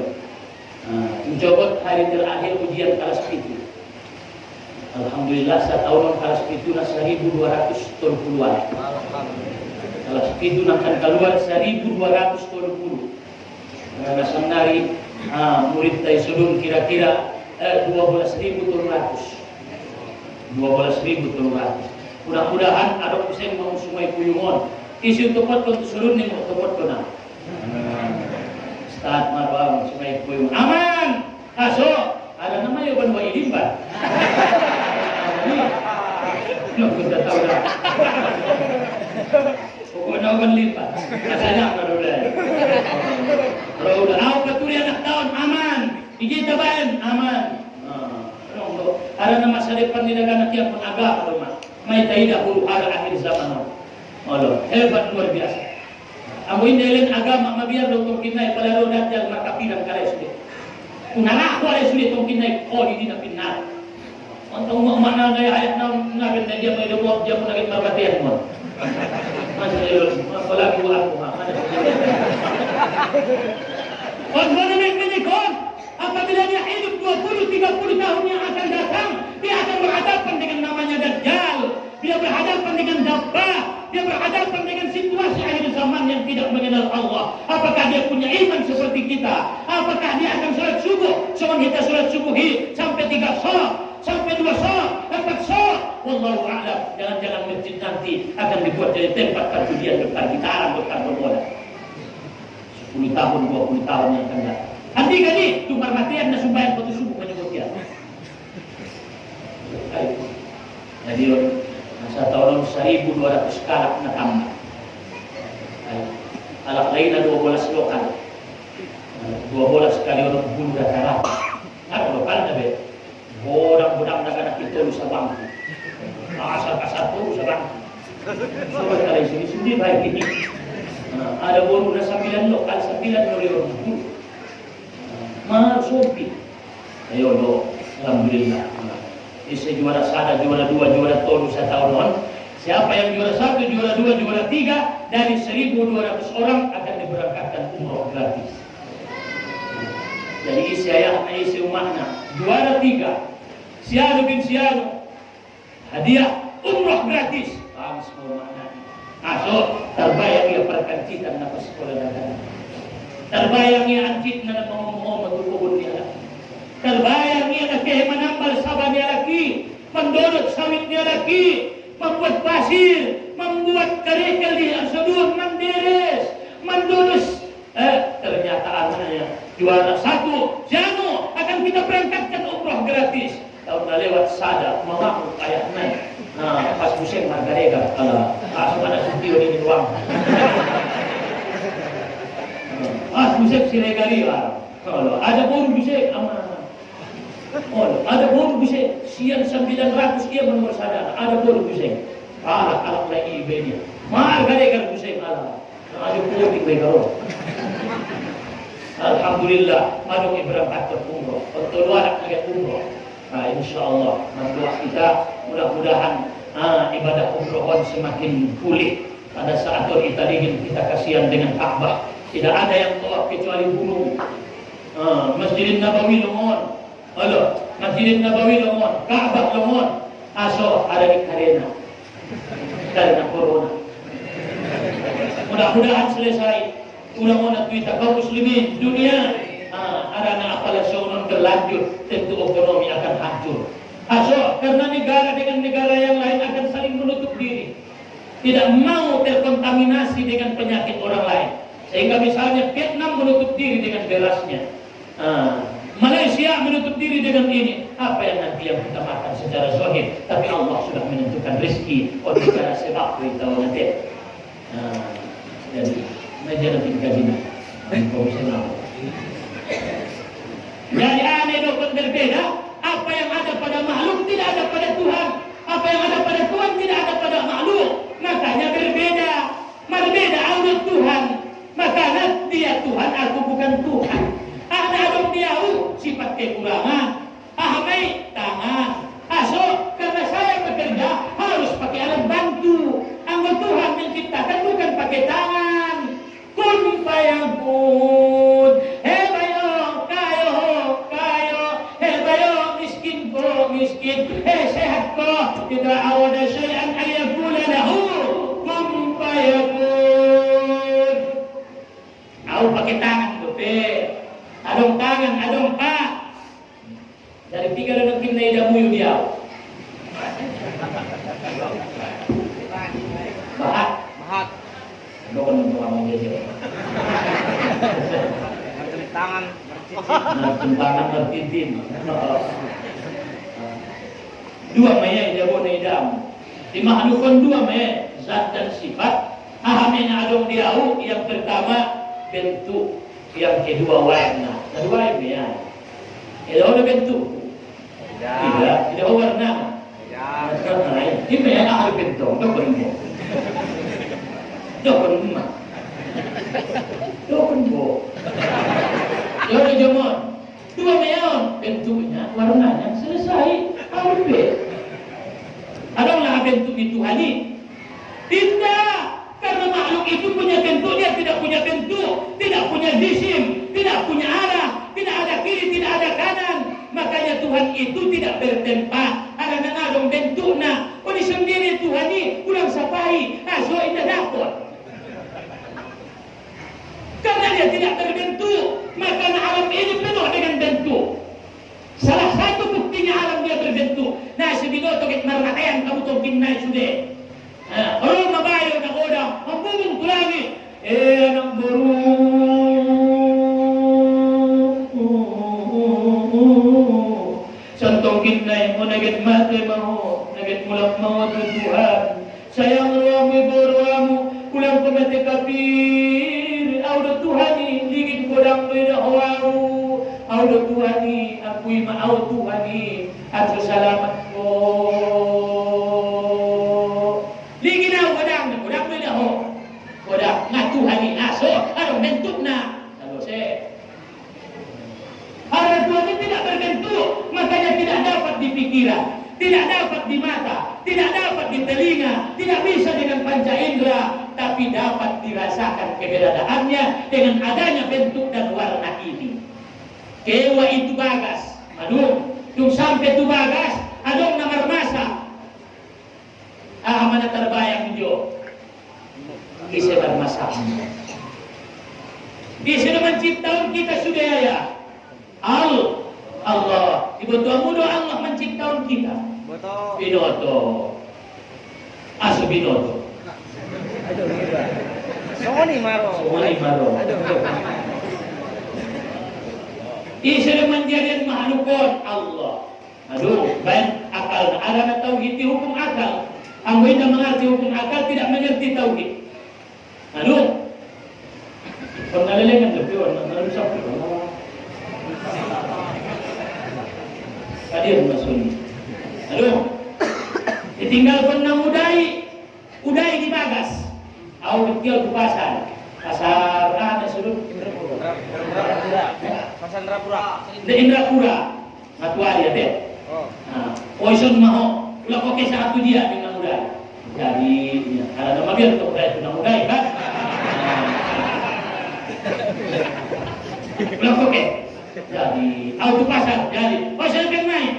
Mencoba hari terakhir ujian kelas pitu. Alhamdulillah setahun kelas pitu na 1230-an. Kelas pitu akan keluar 1230. Nasam dari murid tay sudun kira-kira 12.300. 12.300. Mudah-mudahan ada bisa mau Sungai Puyungon. Isi tempat untuk surun nih tempat kena. Start marwah Sungai Puyungon. Aman. Aso ada nama ya ban wa ilimba. Lo kita tahu dah. Pokoknya kan lipat. Rasanya baru dah. Baru dah. Apa betul anak tahun aman. Iji tabain aman. Ada nama masa depan di negara yang pengagak rumah. Mai taida hulu ada akhir zaman. Allah hebat luar biasa. Amu indelen agama mabiar do kinai pada roda jal maka pidang kala sudah. Kunara ko ay sudah tong kinai ko di na pinar. Untuk mana gaya ayat na ben dia mai do dia pun lagi mabatian mo. Masih apalagi aku mana. Kon ini kon apabila dia hidup 20-30 tahun yang akan datang, dia akan berhadapan dengan namanya Dajjal, dia berhadapan dengan Dabbah, dia berhadapan dengan situasi akhir zaman yang tidak mengenal Allah. Apakah dia punya iman seperti kita? Apakah dia akan sholat subuh sama kita sholat subuh sampai 3 sholat, sampai 2 sholat, 4 sholat? Wallahu a'lam. Jangan-jangan masjid nanti akan dibuat jadi tempat perjudian, bertarung, berbola. 10 tahun, 20 tahun yang akan datang. Handi kali tumar matian na sumbayan patu subuh menyebut dia. Jadi masa tahun 1200 kalak na tambah. Alak lain na 12 lokal. 12 kali orang bulu dah darah. Ngapain lokal na be? Bodang-bodang na kita sa bangku. Asal kasar tu sa bangku. Sobat kali sini baik ini. Ada baru na 9 lokal 9 miliar. Mahal sopi. Ayo do, alhamdulillah. Isa juara 1, juara 2, juara 3 sa tahun. Siapa yang juara 1, juara 2, juara 3 dari 1.200 orang akan diberangkatkan umroh gratis. Jadi isi umatnya juara 3 Siano bin Siano hadiah umroh gratis. Paham semua maknanya. So terbayang ia perkancitan na sekolah dagang. Terbayang ia ancit na mau matulungan niya. Terbayang ia na kehemanambal saban niya laki, mendorot sawit niya laki, membuat pasir, membuat kerikil di Arsudun, menderes, mendurus. Ternyata anaknya juara 1, Jano akan kita berangkatkan umroh gratis. Tahun lewat sada, mengamuk ayat naik. Nah, pas pusing margarega, langsung ada studio di ruang. Pas pusing siregari lah. Ada baru bisa aman. Ada baru bisa sian 900 dia menurut sadar. Ada baru bisa. Alat lagi ibadah. Margarega bisa Allah. Ada politik baikaro. Alhamdulillah, madung berangkat ke umroh. Betul anak lagi umroh. Insyaallah doa kita mudah-mudahan ibadah umroh semakin pulih. Pada saat kita ingin kita kasihan dengan Ka'bah. Tidak ada yang tawaf kecuali gunung. Masjidin Nabawi lumon. Masjidin Nabawi lumon, Ka'bah lumon. Aso ada di karena corona. Mudah-mudahan selesai. Mudah-mudahan kita kaum muslimin dunia karena apabila seorang berlanjut tentu ekonomi akan hancur. Karena negara dengan negara yang lain akan saling menutup diri, tidak mau terkontaminasi dengan penyakit orang lain. Sehingga misalnya Vietnam menutup diri dengan berasnya, Malaysia menutup diri dengan ini. Apa yang nanti yang kita makan secara zahir, tapi Allah sudah menentukan rezeki. Secara sebab kita nanti. Jadi meja lebih kajian profesional. Jadi aneh dokter berbeda. Apa yang ada pada makhluk tidak ada pada Tuhan. Apa yang ada pada Tuhan tidak ada pada makhluk. Makanya berbeda. Berbeda aurat Tuhan. Makanya dia Tuhan, aku bukan Tuhan. Ada dong dia sifat kekurangan. Ahmai tangan. Karena saya bekerja harus pakai alat bantu. Anggota Tuhan menciptakan bukan pakai tangan. Kun fayakun. Miskin, sehat ko. Tidak awada syai'an ayakula lahu kum fayakun. Aku pakai tangan tuh, adong tangan, adong pak. Dari 3 dan tim na idamu yun dia. Bahat. Ano kan ngomong dia? Tangan bertintin. Dua maya idabo na idam. Dimakhlukkan 2 maya zat dan sifat. Ahamin adong diau yang pertama bentuk, yang kedua warna. Kedua ini ya. Itu ada bentuk. Tidak warna. Ini yang ahli bentuk. Dokon bo. Yo jamon. 2 mayon bentuknya, warnanya selesai. Adalah bentuk dituhani. Tidak, karena makhluk itu punya bentuk, dia tidak punya bentuk, tidak punya jisim, tidak punya arah, tidak ada kiri, tidak ada kanan. Makanya Tuhan itu tidak bertempat. Ada nanadong bentuknya. Ini sendiri Tuhan ini kurang sapai. So indah dapat. Karena dia tidak terbentuk, maka alam ini penuh dengan bentuk. Salah satu buktinya alam dia berbentuk. Nah, sebinoto kit marmatayan kamu tongkin na sudah. Orang mabayo na kodang, mambubong tulangi. Anak baru. Santongkin na yung nagit mati mo, nagit mulak mo Tuhan. Sayang ruamu ibu ruamu, kulang pemati kapir. Auda Tuhani, ligit kodang beda hawamu. Auda Tuhani, akui ma'au Tuhani, at salamat ko. Ligit na kodang beda ho. Kodang nga Tuhani, pikiran, tidak dapat di mata, tidak dapat di telinga, tidak bisa dengan panca indera, tapi dapat dirasakan keberadaannya dengan adanya bentuk dan warna ini. Kewa itu bagas, aduh, tung sampai tu bagas, aduh namar masa. Mana terbayang jo, kisah bermasalah. Bisa menciptakan kita sudah ya. Allah, ibu-ibu muda Allah menciptakan kita. Betul. Binoto, asu binoto. Aduh, hebat. Semua nih maro. Aduh. Isa menjadi makhluk Allah. Aduh, baik akal. Ada tauhid hukum akal. Ang tidak mengerti hukum akal tidak mengerti tauhid. Aduh, pernah lebih orang sampai hadir maksudnya. Aduh, ditinggal pernah udai di bagas. Aku kecil ke pasar ada suruh Pasar Indrapura. di Indrapura, matuari ya deh. Poison maho, ulah koke satu dia dengan udai. Jadi, ada nama biar untuk udai dengan udai kan? Ulah koke. Jadi, auto pasar. Jadi, pasar yang naik.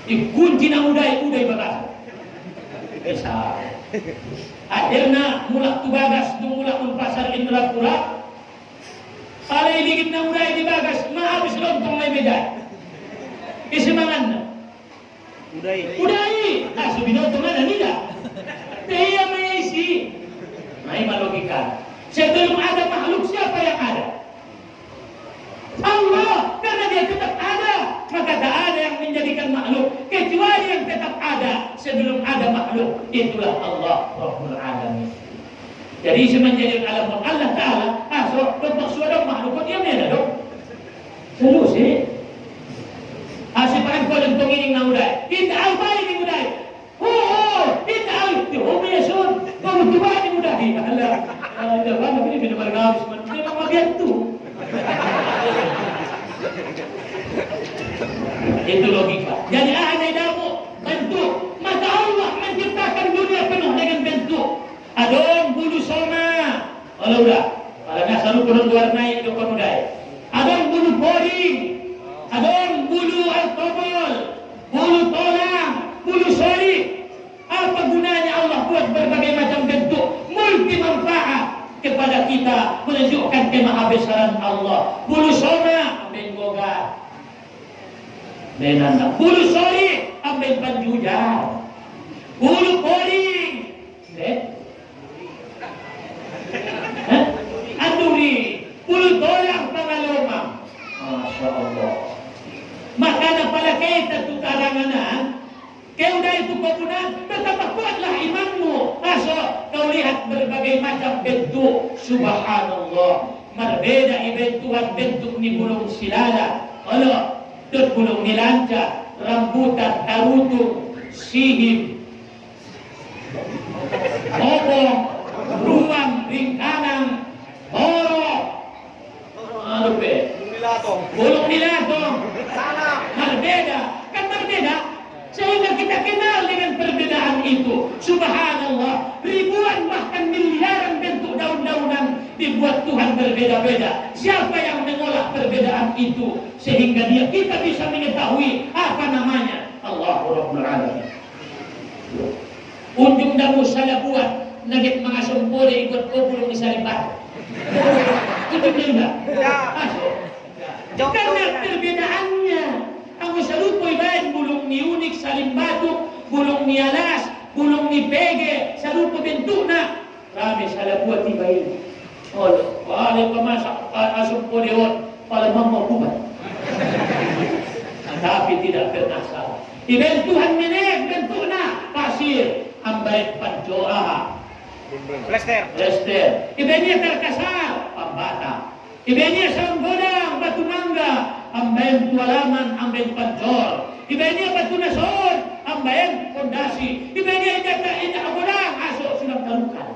Dikunci na udai bagas. Bisa. Akhirnya mulak tu bagas mulak tu pasar Indrapura. Palai dikit na udai di bagas, mahabis lontong may beda. Isimangan na. Udai. Subinoto na nila. Kaya may isi. May malogika. Sebelum ada makhluk siapa yang ada? Allah, karena dia tetap ada, maka tak ada yang menjadikan makhluk kecuali yang tetap ada sebelum ada makhluk. Itulah Allah Rabbul Alamin. Jadi semenjadi alam Allah Taala, maksud ada makhluk dia mana dong? Solusi. Asipan ko lang tungining na uday. Kita apa ini uday? Kita ay homeson. Kung tuwa ni uday. Ala, dapat na ini bergabung sebenarnya memang biatu. Itu logika. Jadi ada damu bentuk. Maka Allah menciptakan dunia penuh dengan bentuk. Adong bulu soma. Kalau udah, kalau nggak selalu penuh warnai itu penudai. Adong bulu boring. Adong bulu alkohol. Bulu tolang. Bulu sori. Apa gunanya Allah buat berbagai macam bentuk multi manfaat kepada kita menunjukkan kemahabesaran Allah. Bulu soma ambil goga. Benanda. Bulu sori ambil panjujar. Bulu boring. Anduri. Bulu tolang pangalomang. Masya Allah. Maka na pala kita itu karanganan. Kau dah itu kemudian betapa kuatlah imanmu. Kau lihat berbagai macam bentuk. Subhanallah. Berbeda bentuk ni bulung silala. Allah. Dan bulung nilanca. Rambutan tarutung. Sihim. Obong. Ruang. Ringkanan. Horok. Bulung nilatong. Berbeda. Kan berbeda. Sehingga kita kenal dengan perbedaan itu. Subhanallah. Ribuan bahkan miliaran bentuk daun-daunan dibuat Tuhan berbeda-beda. Siapa yang mengolah perbedaan itu sehingga kita bisa mengetahui apa namanya? Allah Rabbul Alamin. Unjung damu salah buat nagit mga sumpore ikut kubulong isa lipat. Itu juga. Karena perbedaannya. Ang salupoy bayan bulong ni unik saling batuk, bulong ni alas, bulong ni pege, salupo bentuk na. Rami salah buat tiba ini. Oh, wala pamasak asumpo deon pala mamabubat. Tapi tidak pernah salah. Ibentuhan menek bentuk na pasir, ambay panjoaha. Plester. Ibenya terkasar, pambata. Ibenya sanggodang, batu mangga. Ambayan tualaman, ambayan pancor. Ibenya batu nasor, ambayan fondasi. Ibenya indah godang, aso sudah terlukan.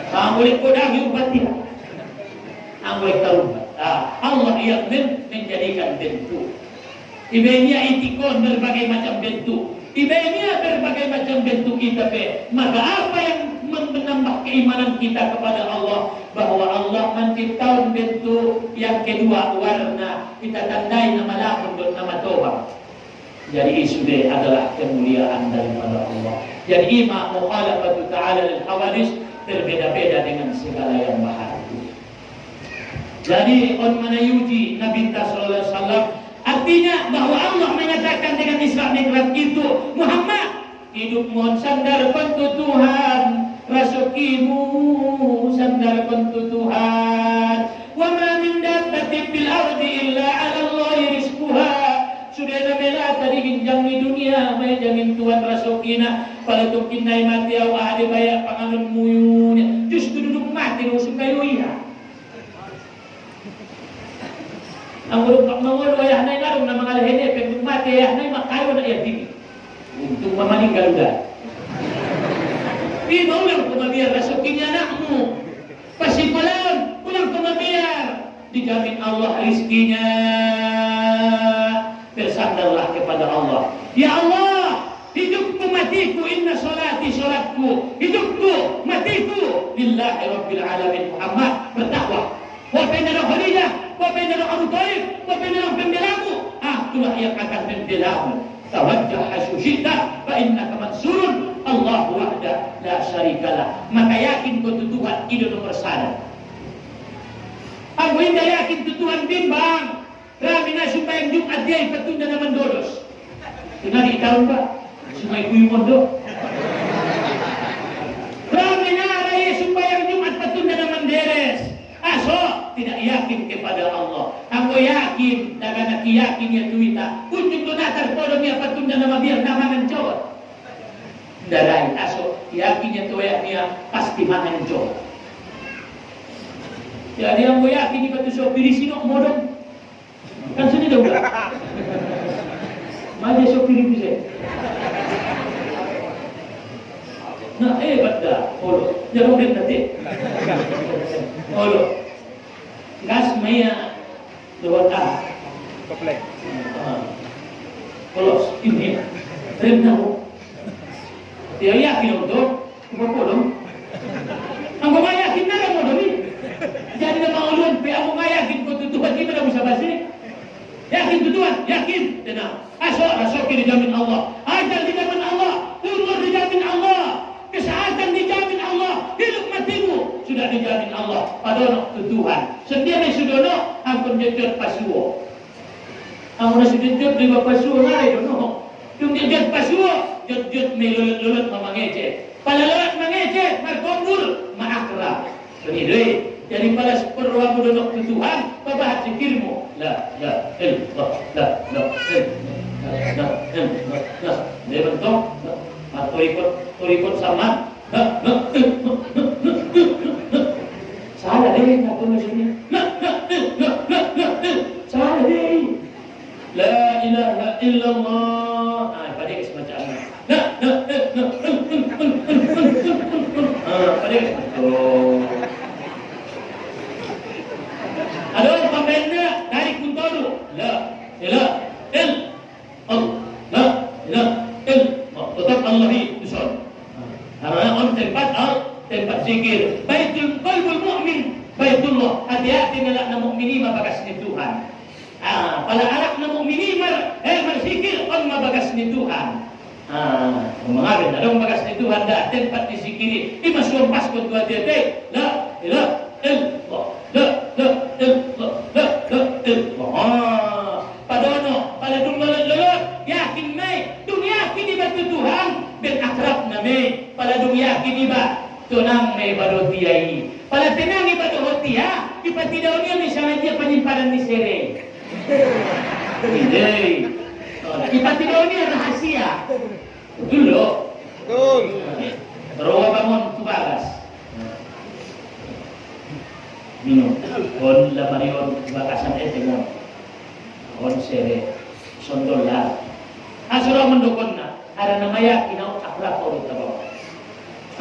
Amulik godang yung batia. Amulik terlukan. Allah yang menjadikan bentuk. Ibenya itikon berbagai macam bentuk. Ibenya berbagai macam bentuk kita. Maka apa yang menambah keimanan kita kepada Allah, bahwa Allah menciptakan bentuk yang kedua, warna, kita tandai nama lamun dan nama toba. Jadi isude adalah kemuliaan daripada Allah. Jadi ima mukhalafatu ta'ala lil hawadis, berbeda-beda dengan segala yang mahal. Jadi on manayuji Nabi sallallahu alaihi wasallam, artinya bahwa Allah menyatakan dengan Isra Mi'raj itu, Muhammad, hidupmu sandarkan tu Tuhan, rasukimu sandarkan tu Tuhan. Wa ma min dabbatin fil ardi illa 'ala Allahi rizquha. Sudah nabela tadi ginjang di dunia, may jamin Tuhan rasukina. Pada tu kinai mati awak ada banyak pangalan muyunya. Justru duduk mati usung kayu iya. Ang urut pak mawal ayah nay ngarum na mga lahene pag mati ayah nay makayo na iya tini. Untuk memaninggal udah. Di maulang kumabiyar rasukinya anakmu. Pasti pulang kumabiyar. Dijamin Allah rizkinya. Bersandarlah kepada Allah. Ya Allah, hidupku matiku, inna salati salatku, hidupku matiku lillahi rabbil alamin. Muhammad berdakwah. Wa bainana Khadijah, wa bainana Abu Thalib, wa bainana pembelamu. Itulah yang akan membelamu. Tawajjah hasyushita fa innaka mansurun. Allahu wahda la syarikalah. Maka yakin kau Tuhan itu nomor satu. Aku indah yakin Tuhan bimbang. Rami na sumayang Jumat dia ipatunda naman dodos. Tinari itaon ba? Sumay kuyo mondo. Rami na raya sumayang Jumat patunda naman deres. Aso, tidak yakin kepada Allah. Aku yakin, daga nakiyakin ya tuita. Kunjung donatar podong ya patunda nama biar namangan cowok. Darai, aso, yakin ya tuya niya pasti mangan cowok. Jadi aku yakin di batu sopiri sinok modong. Kan sini dah udah. Mana sopiri bisa? Nah, dah. Olo, jangan udah nanti. Olo, gas maya dua tak. Komplek. Polos ini, rem tahu. Dia yakin untuk apa dong? Aku nggak yakin nada mau dong ni. Jadi nama ulun, aku nggak yakin kau tutupan kita dah bisa basi. Yakin Tuhan, yakin, tenang. Asal dijamin Allah, ajal dijamin Allah, umur dijamin Allah, kesehatan dijamin Allah, hidup matimu sudah dijamin Allah. Padono Tuhan. Sendiri sudono, ampun jejot pasuo. Ampun jejot di bawah pasuo nari dono. Yung jejot pasuo, jejot melulut mamangece. Palalat mangece, markombur, maakrab. Sendiri. Jadi pada perlu duduk ke Tuhan, babat zikirmu. La illallah, la illallah. Dia bentuk, turikot sama. Salah deh, nggak tahu maksudnya. Salah deh. La ilaha illallah. Pada semacam mana? Pada semacam. Ada orang pembina dari Kuntoro. La ilaha illallah. La ilaha tetap Allahi usul. Karena on tempat zikir. Baitul qalbul mu'min. Baitullah. Hati-hati nalak na mu'mini mabagas ni Tuhan. Pala anak na mu'mini berzikir on mabagas ni Tuhan. Mengalir ada mabagas ni Tuhan dah tempat dizikiri. Ima suam pas ko tua dia. La ilaha illallah. Padono, pada dumbalot-lolot, yakin may, yakin iba tu Tuhan, ben akrab na may, pada yakin iba, tunang may barotiyai. Pada tenang iba tu hotiya, iba tidak niya may sangat dia penyimpanan ni sere. Hindi. Iba tidak niya rahasia. Dulu. Rawa bangun tubagas. Minum, on lamarion bakasan etengon, on sere, sondolar. Asura mendukun na, ada namanya kinau akrab kau tahu.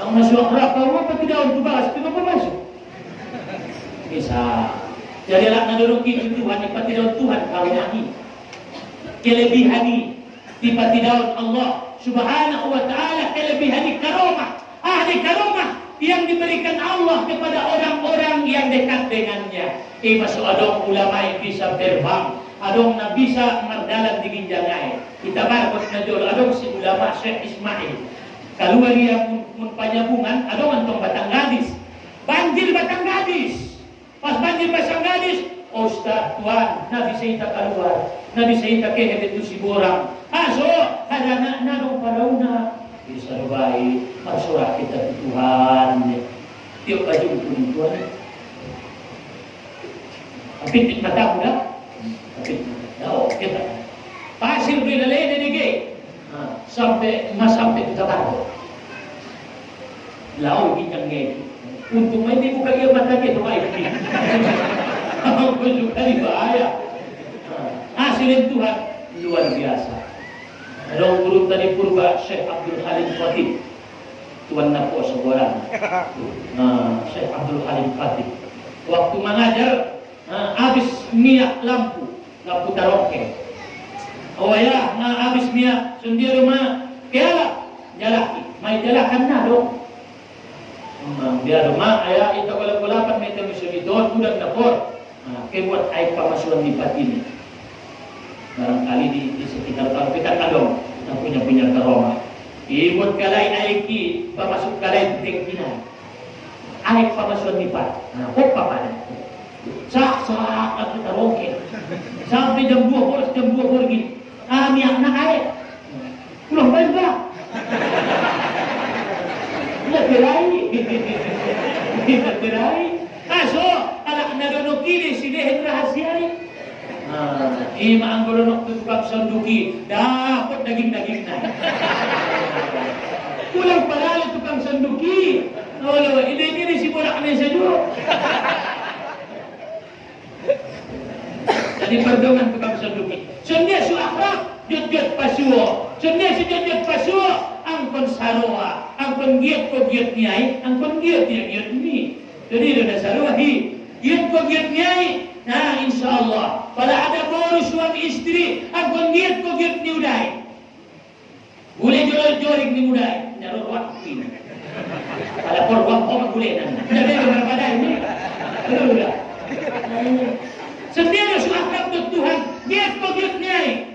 Ang masuk akrab kau apa tidak on tubagas, tidak apa masuk. Bisa, Jadi anak nadurung itu Tuhan ipati daun Tuhan karomani. Kelebihani ipati daun Allah Subhanahu wa taala, kelebihani karomah. Ahli karomah yang diberikan Allah kepada orang-orang yang dekat dengannya. Masuk adong ulama yang bisa terbang, adong na bisa mardalan di ginjangai. Kita barkot na jol, adong si ulama Syekh Ismail. Keluar dia mun panyabungan, adong antong Batang Gadis. Banjir Batang Gadis. Pas banjir Batang Gadis, Ustaz Tuan, nabi saya keluar, nabi saya kehe itu si borang. So ada anak dong padauna. Bisa baik, masyarakat kita ke Tuhan. Tiap baju untuk Tuhan. Tapi kita tahu dah. Tapi tahu kita. Pasir belalai dege. Sampai kita tahu. Lau bincang itu. Untuk main dia buka ia mata dia tu baik. Aku juga di bahaya. Hasil Tuhan luar biasa. Ada guru tadi purba Syekh Abdul Halim Fatih. Tuan napo seorang. Syekh Abdul Halim Fatih. Waktu mengajar habis minyak lampu taroke. Oh ya, habis minyak sendiri rumah kela jalaki. Mai jalakan na dong. Dia rumah ayah itu kalau 8 meter misalnya udah dapur. Kebuat air pemasukan di ini. Barangkali di sekitar Pekan Adong kita punya karomah. Ibut kalai aiki pamasuk kalai tengkinan. Aik pamasukan nipat. Kok papan? Sak kita roke. Sampai jam 2 gini. Miak nak aik. Pulang balik ba? Leberai. So anak nadono kini si dehen rahasiai. Ima ang golonok tukang sanduki dapat daging-daging na. Kulang palalo tukang sanduki. Wala, ini si borak na sa duro. Jadi perdongan tukang sanduki. Sebenarnya su akhlak jut-jut pasuo. Sebenarnya si jut-jut pasuo angkon saroa, angkon giat ko giat niai, angkon giat giat ni. Jadi ada saroa hi. Giat ko giat niai. Nah, insya Allah, kalau ada baru suami istri, angkon giat ko giat ni udai. Boleh jorik ni udai, nyaruh waktu. Kalau korban kau boleh nana. Jadi berapa ini? Sudah. Sendiri suakap Tuhan, giat ko giat niai.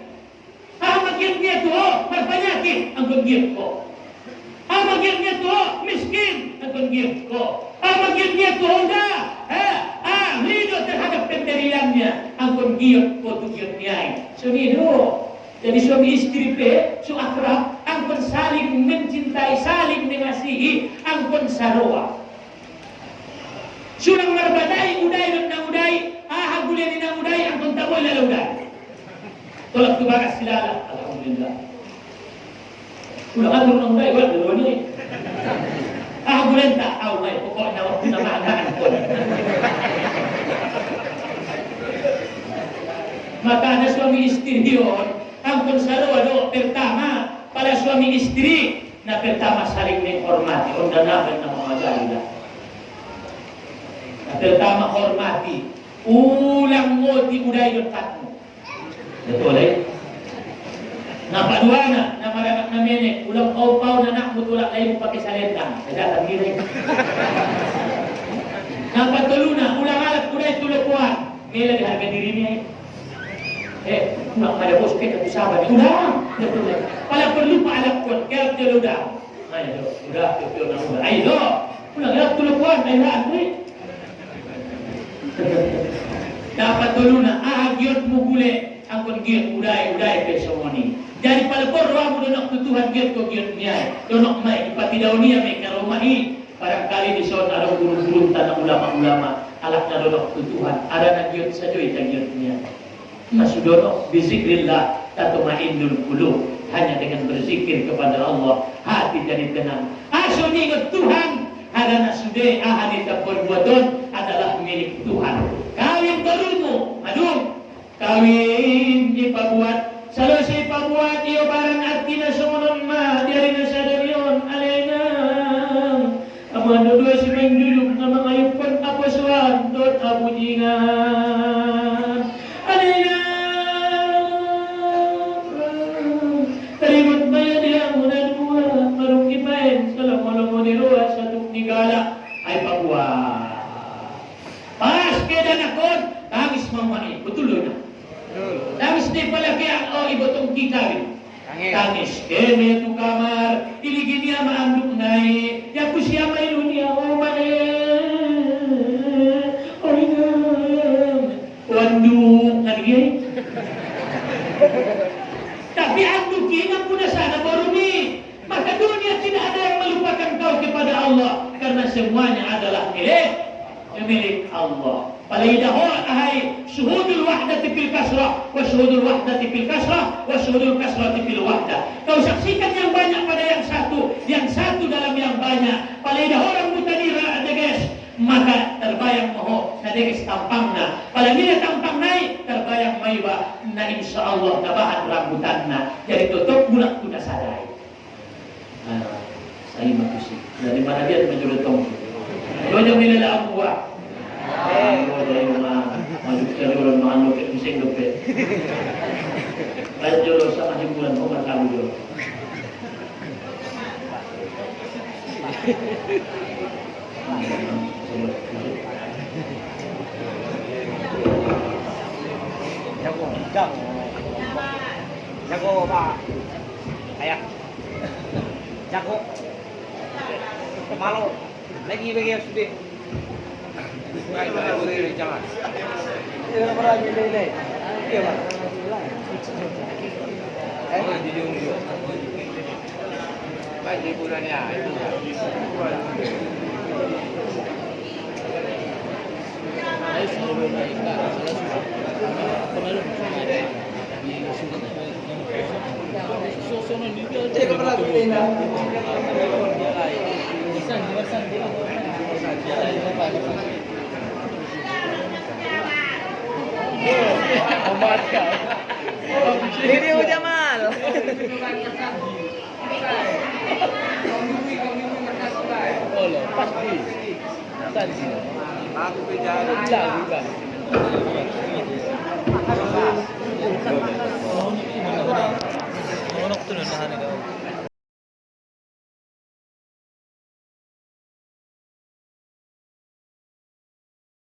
Giat niat tu, berpenyakit, angkon giat ko. Giat niat tu, miskin, angkon giat ko. Giat niat tu, enggak. Hidup terhadap pendiriannya, angkon giat ko tu giat niai. Sunido. Jadi suami istri pe, su akrab, angkon saling mencintai, saling mengasihi, angkon saroa. Sulang marbadai, udai dan udai, hagulin dan udai, angkon tak boleh udai. Tolak tu bagas silala, alhamdulillah. Ulang atur nang udai, wala dulu ni. Hagulin tak, may pokoknya waktu na maagaan ko. Maka ada suami istri yun, angkon saroa pertama, pada suami istri, na pertama saling menghormati, ondanaban na mga galila. Na pertama hormati, ulang mo di uday dekatmu. Betul eh? Napadua na maranak na mene, ulang pau-pau na nakmo tulak lain mo pakai salentang. Kaya tagilay. Napatulo na, ulang alat uday tulukuan. Ngayon di harga diri niya ulang kada bos kita sahabat. Udah. Pala perlu pa alak ko, kaya tilo udah. Ayo, udah, tilo na udah. Ayo, ulang alat tulukuan, ay haan mo Dapat tulo na, giot mo gule, angkon giot uday pe somoni. Jadi pada korwa mo donok tutuhan giot ko giot niya. Donok mai ipati daw niya may karumahi. Barangkali di son ada guru-guru tanah ulama-ulama alak na donok tutuhan. Ada na giot sa joy ta giot niya. Masudono bizikrillah tatma'innul qulub. Hanya dengan berzikir kepada Allah hati jadi tenang. Aso ingat Tuhan. Ada nasude ahadi perbuatan adalah milik Tuhan. Kawin barumu, aduh, kawin ipabuat, selesai pabuat iyo barang arti na sumunod ma, diari na sa dariyon, alena, amo dua si menjuluk nama ngayupan apa suan dot abu jingan. Adanya teribut bayar dia muda dua marung kipain salam malam di luar satu tigala ay pagwa. Pas keda nakon tangis mamai betul loh. Tangis di palaki ang ibu tong kikari. Tangis kene tu kamar iligin niya maanduk nai ya kusya may dunia o mane o anduk nagiyay tapi andukin ang puna sana baru ni maka dunia tidak ada yang melupakan kau kepada Allah karena semuanya adalah milik Allah. Palaidaho ay syuhudul wahdati fil kasrah wa syuhudul wahdati fil kasrah wa syuhudul kasrati fil wahdah. Kau saksikan yang banyak pada yang satu dalam yang banyak. Palaidaho orang butanira adeges maka terbayang moho nadeges tampangna. Palamina tampang naik terbayang maiba na insyaallah tabahan rambutanna. Jadi tutup bulat kuda sadai. Saya makusi. Dari mana dia menjurutong? Dojo milala amwa. Dari rumah maju cari orang mano ke bising dope. Lanjut lo sama hiburan kau nggak tahu lo. Jago pak, ayak, jago, malu, lagi sudah. Jangan. Ini pernah ini. Iya, Pak. Bagi bulannya itu. Video Jamal. Oh, pasti. Tadi. Aku bicara.